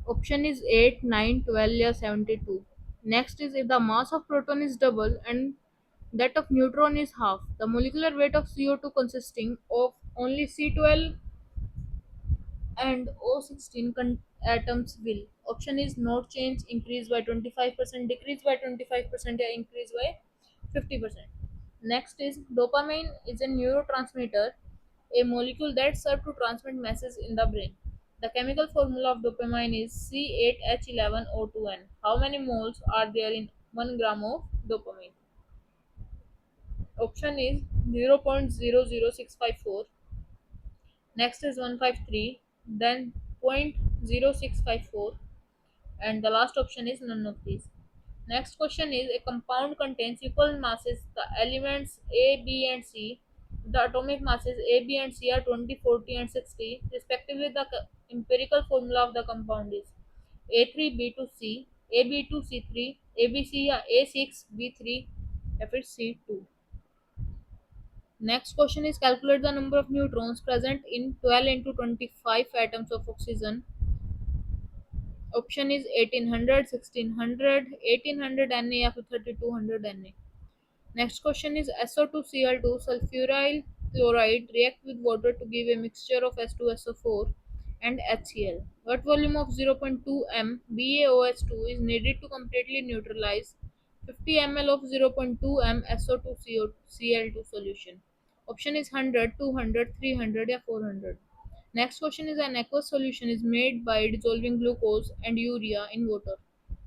Option is 8, 9, 12 or 72. Next is if the mass of proton is double and that of neutron is half, the molecular weight of CO2 consisting of only C12 and O16 atoms will. Option is not change, increase by 25%, decrease by 25% or increase by 50%. Next is dopamine is a neurotransmitter, a molecule that serves to transmit messages in the brain. The chemical formula of dopamine is C8H11O2N. How many moles are there in 1 gram of dopamine? Option is 0.00654. Next is 153, then 0.0654, and the last option is none of these. Next question is a compound contains equal masses, the elements A, B, and C. The atomic masses A, B, and C are 20, 40, and 60. Respectively, the empirical formula of the compound is A3B2C, AB2C3, ABC या A6B3 या फिर C2. Next question is calculate the number of neutrons present in 12 into 25 atoms of oxygen. Option is 1800, 1600, 1800 Na या फिर 3200 Na. Next question is SO2Cl2 sulfuryl chloride react with water to give a mixture of S2SO4 and HCl. What volume of 0.2 m BaOH2 is needed to completely neutralize 50 ml of 0.2 m SO2Cl2 solution? Option is 100, 200, 300 or 400. Next question is an aqueous solution is made by dissolving glucose and urea in water.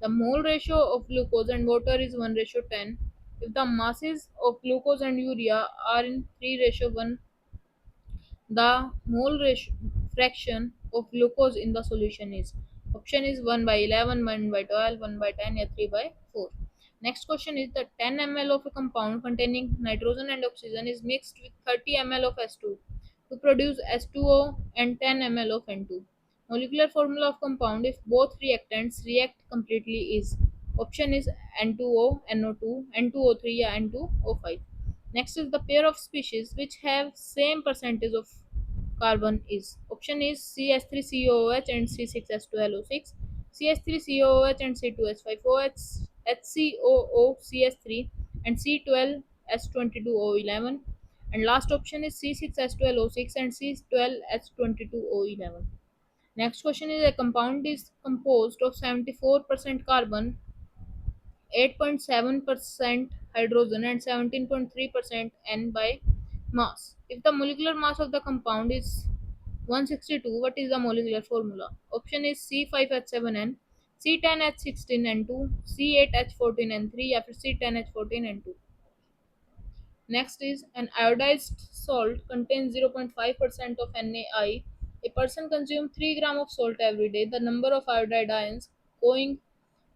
The mole ratio of glucose and water is 1:10. If the masses of glucose and urea are in 3:1, the mole ratio, fraction of glucose in the solution is option is 1/11, 1/12, 1/10 or 3/4. Next question is the 10 ml of a compound containing nitrogen and oxygen is mixed with 30 ml of S2 to produce S2O and 10 ml of N2. Molecular formula of compound if both reactants react completely is option is N2O, NO2, N2O3 or N2O5. Next is the pair of species which have same percentage of carbon is option is CS3COOH and C6H12O6, CS3COOH and C2H5OH, HCOOCS3 and C12H22O11, and last option is C6H12O6 and C12H22O11. Next question is a compound is composed of 74% carbon, 8.7% hydrogen and 17.3% N by mass. If the molecular mass of the compound is 162, what is the molecular formula? Option is C5H7N, C10H16N2, C8H14N3 or C10H14N2. Next is an iodized salt contains 0.5% of NaI. A person consumes 3 grams of salt every day. The number of iodide ions going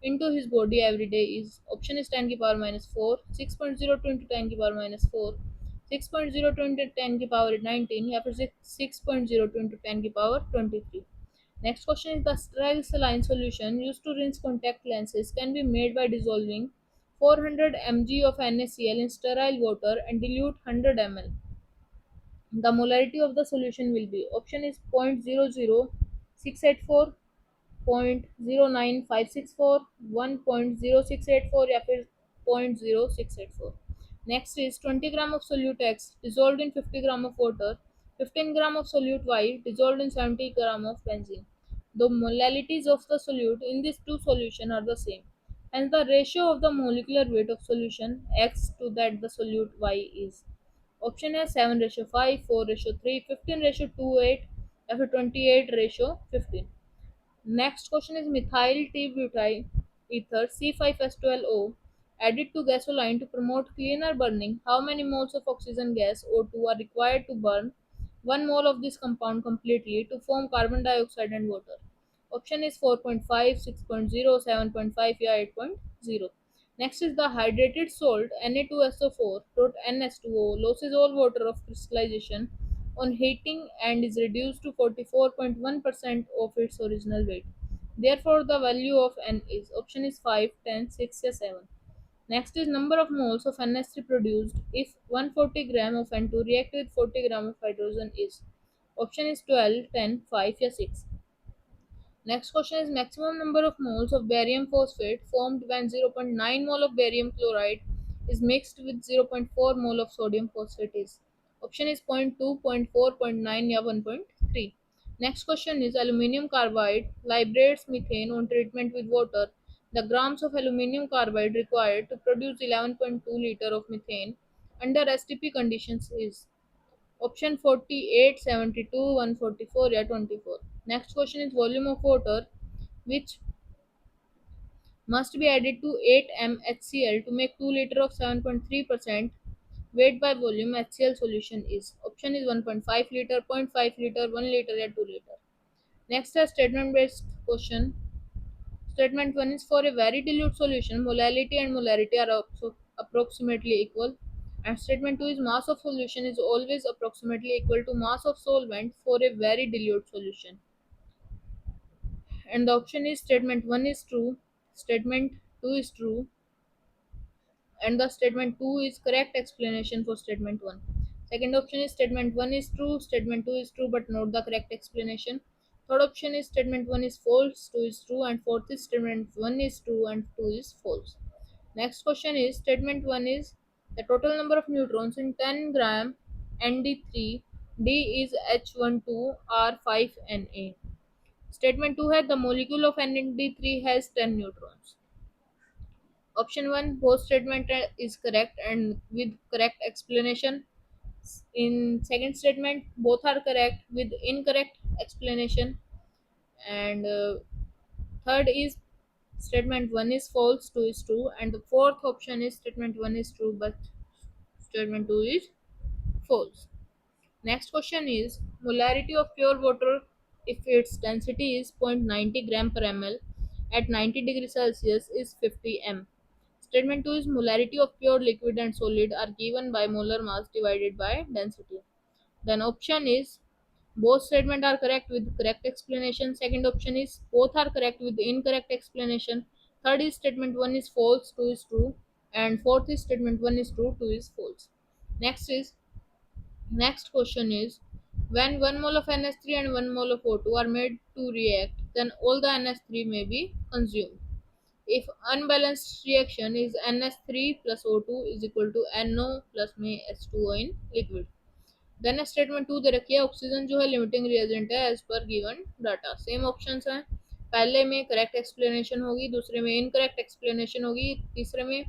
into his body every day is option is 10 to the power minus 4, 6.02 into 10 to the power minus 4, 6.02 into 10 to the power 19 or 6.02 into 10 to the power 23. Next question is the sterile saline solution used to rinse contact lenses can be made by dissolving 400 mg of NaCl in sterile water and dilute 100 ml. The molarity of the solution will be option is 0.00684, 0.09564, 1.0684 या फिर 0.0684. Next is 20 gram of solute X dissolved in 50 gram of water, 15 gram of solute Y dissolved in 70 gram of benzene. The molarities of the solute in these two solutions are the same, and the ratio of the molecular weight of solution X to that the solute Y is option is 7:5, 4:3, 15:28, or 28:15. Next question is methyl T-butyl ether C5H12O added to gasoline to promote cleaner burning. How many moles of oxygen gas O2 are required to burn 1 mole of this compound completely to form carbon dioxide and water? Option is 4.5, 6.0, 7.5 or 8.0. Next is the hydrated salt Na2SO4 NH2O loses all water of crystallization on heating and is reduced to 44.1% of its original weight. Therefore, the value of N is option is 5, 10, 6, or 7. Next is number of moles of NH3 produced if 140 gram of N2 react with 40 gram of hydrogen is option is 12, 10, 5, or 6. Next question is maximum number of moles of barium phosphate formed when 0.9 mole of barium chloride is mixed with 0.4 mole of sodium phosphate is. Option is zero point 0.2, zero point 0.4, zero point 0.9 or 1.3. Next question is aluminum carbide liberates methane on treatment with water. The grams of aluminum carbide required to produce 11.2 liter of methane under STP conditions is option 48, 72, 144 or 24. Next question is volume of water which must be added to 8 mHCl to make 2 liter of 7.3% weight by volume HCl solution is. Option is 1.5 liter, zero point 0.5 liter, 1 liter या 2 liter. Next is statement based question. Statement 1 is for a very dilute solution, molality and molarity are approximately equal. And statement 2 is mass of solution is always approximately equal to mass of solvent for a very dilute solution. And the option is statement 1 is true, statement 2 is true, and the statement 2 is correct explanation for statement 1. Second option is statement 1 is true, statement 2 is true but not the correct explanation. Third option is statement 1 is false, 2 is true, and fourth is statement 1 is true and 2 is false. Next question is statement 1 is the total number of neutrons in 10 gram Nd3 D is H12R5Na. Statement 2 है the molecule of Nd3 has 10 neutrons. Option 1 both statement is correct and with correct explanation. In second statement both are correct with incorrect explanation. And third is statement 1 is false, 2 is true, and the fourth option is statement 1 is true but statement 2 is false. Next question is molarity of pure water if its density is 0.90 gram per ml at 90 degrees Celsius is 50 m. Statement 2 is molarity of pure liquid and solid are given by molar mass divided by density. Then option is both statements are correct with correct explanation. Second option is both are correct with incorrect explanation. Third is statement 1 is false, 2 is true, and fourth is statement 1 is true, 2 is false. Next question is when 1 mole of NH3 and 1 mole of O2 are made to react, then all the NH3 may be consumed. If unbalanced reaction is NH3 plus O2 is equal to NO plus में H2O in liquid. Then statement 2 दे रखी है oxygen जो है limiting reagent है as पर given data. Same options हैं. पहले में करेक्ट एक्सप्लेनेशन होगी, दूसरे में इनकरेक्ट एक्सप्लेनेशन होगी, तीसरे में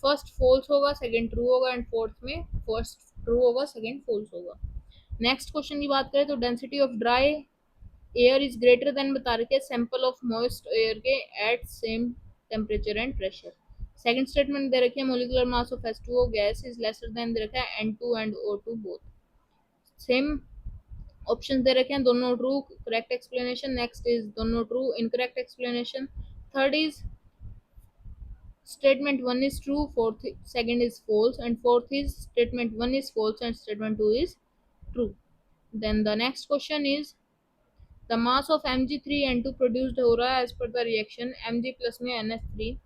फर्स्ट फॉल्स होगा, सेकंड ट्रू होगा एंड फोर्थ में फर्स्ट ट्रू होगा, सेकंड फॉल्स होगा. नेक्स्ट क्वेश्चन की बात करें तो density of dry air is greater than बता रखे सैंपल ऑफ मॉइस्ट एयर के at same temperature and pressure. Second statement दे रखी है molecular mass of H2O gas is lesser than दे रखा है N2 and O2 both. Same option दे रखे हैं दोनों true correct explanation. Next is दोनों true incorrect explanation. Third is statement 1 is true, fourth second is false, and fourth is statement 1 is false and statement 2 is true. Then the next question is the mass of Mg3N2 produced हो रहा है as per the reaction Mg plus में NH3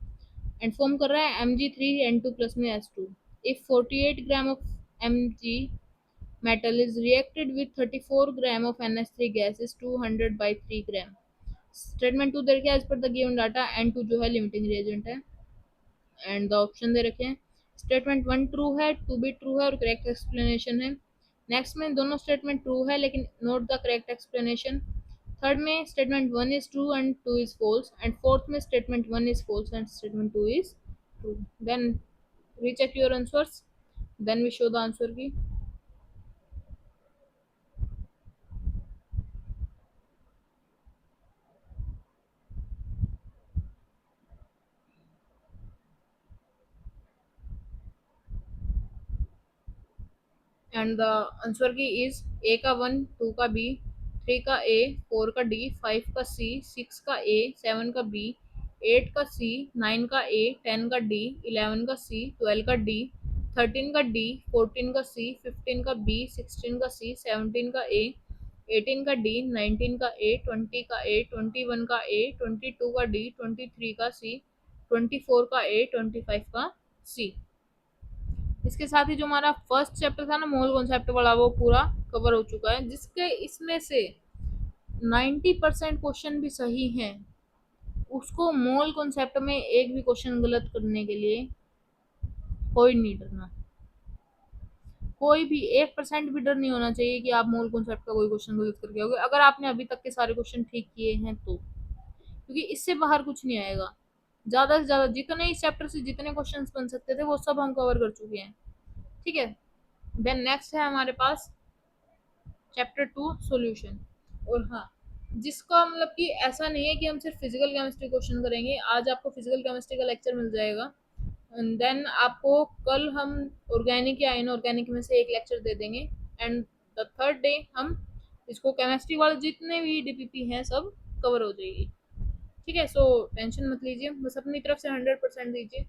and form कर रहा है Mg3N2 plus में H2. If 48 gram of Mg metal is reacted with 34 gram of NH3 gas is 200 by 3 gram. Statement 2 दे रखे एज पर द गिवन डाटा N2 जो है लिमिटिंग रिएजेंट है एंड द ऑप्शन दे रखे हैं. स्टेटमेंट 1 ट्रू है, 2 भी ट्रू है और करेक्ट एक्सप्लेनेशन है. नेक्स्ट में दोनों स्टेटमेंट ट्रू है लेकिन not the correct explanation. Third में statement 1 is true and 2 is false and fourth में statement 1 is false and statement 2 is true. Then recheck your answers. Then we show the answer key. And the answer key is A का 1, 2 का B, 3 का ए, 4 का D, 5 का सी, 6 का ए, 7 का B, 8 का सी, 9 का ए, 10 का डी, 11 का सी, 12 का डी, 13 का डी, 14 का सी, 15 का बी, 16 का सी, 17 का ए, 18 का डी, 19 का ए, 20 का ए, 21 का ए, 22 का डी, 23 का सी, 24 का ए, 25 का सी. इसके साथ ही जो हमारा फर्स्ट चैप्टर था ना मोल कॉन्सेप्ट वाला वो पूरा कवर हो चुका है जिसके इसमें से 90% क्वेश्चन भी सही हैं. उसको मोल कॉन्सेप्ट में एक भी क्वेश्चन गलत करने के लिए कोई नहीं डरना. कोई भी 1% भी डर नहीं होना चाहिए कि आप मोल कॉन्सेप्ट का कोई क्वेश्चन गलत करके आओगे अगर आपने अभी तक के सारे क्वेश्चन ठीक किए हैं तो, क्योंकि इससे बाहर कुछ नहीं आएगा. ज्यादा से ज्यादा जितने इस चैप्टर से जितने क्वेश्चंस बन सकते थे वो सब हम कवर कर चुके हैं. ठीक है. देन नेक्स्ट है हमारे पास चैप्टर 2 सॉल्यूशन. और हाँ जिसका मतलब कि ऐसा नहीं है कि हम सिर्फ फिजिकल केमिस्ट्री क्वेश्चन करेंगे। आज आपको फिजिकल केमिस्ट्री का लेक्चर मिल जाएगा, एंड देन आपको कल हम ऑर्गेनिक या इनऑर्गेनिक में से एक लेक्चर दे देंगे, एंड द थर्ड डे हम इसको केमिस्ट्री वाले जितने भी डीपीपी हैं सब कवर हो जाएगी। ठीक है, सो टेंशन मत लीजिए, बस अपनी तरफ से 100% दीजिए।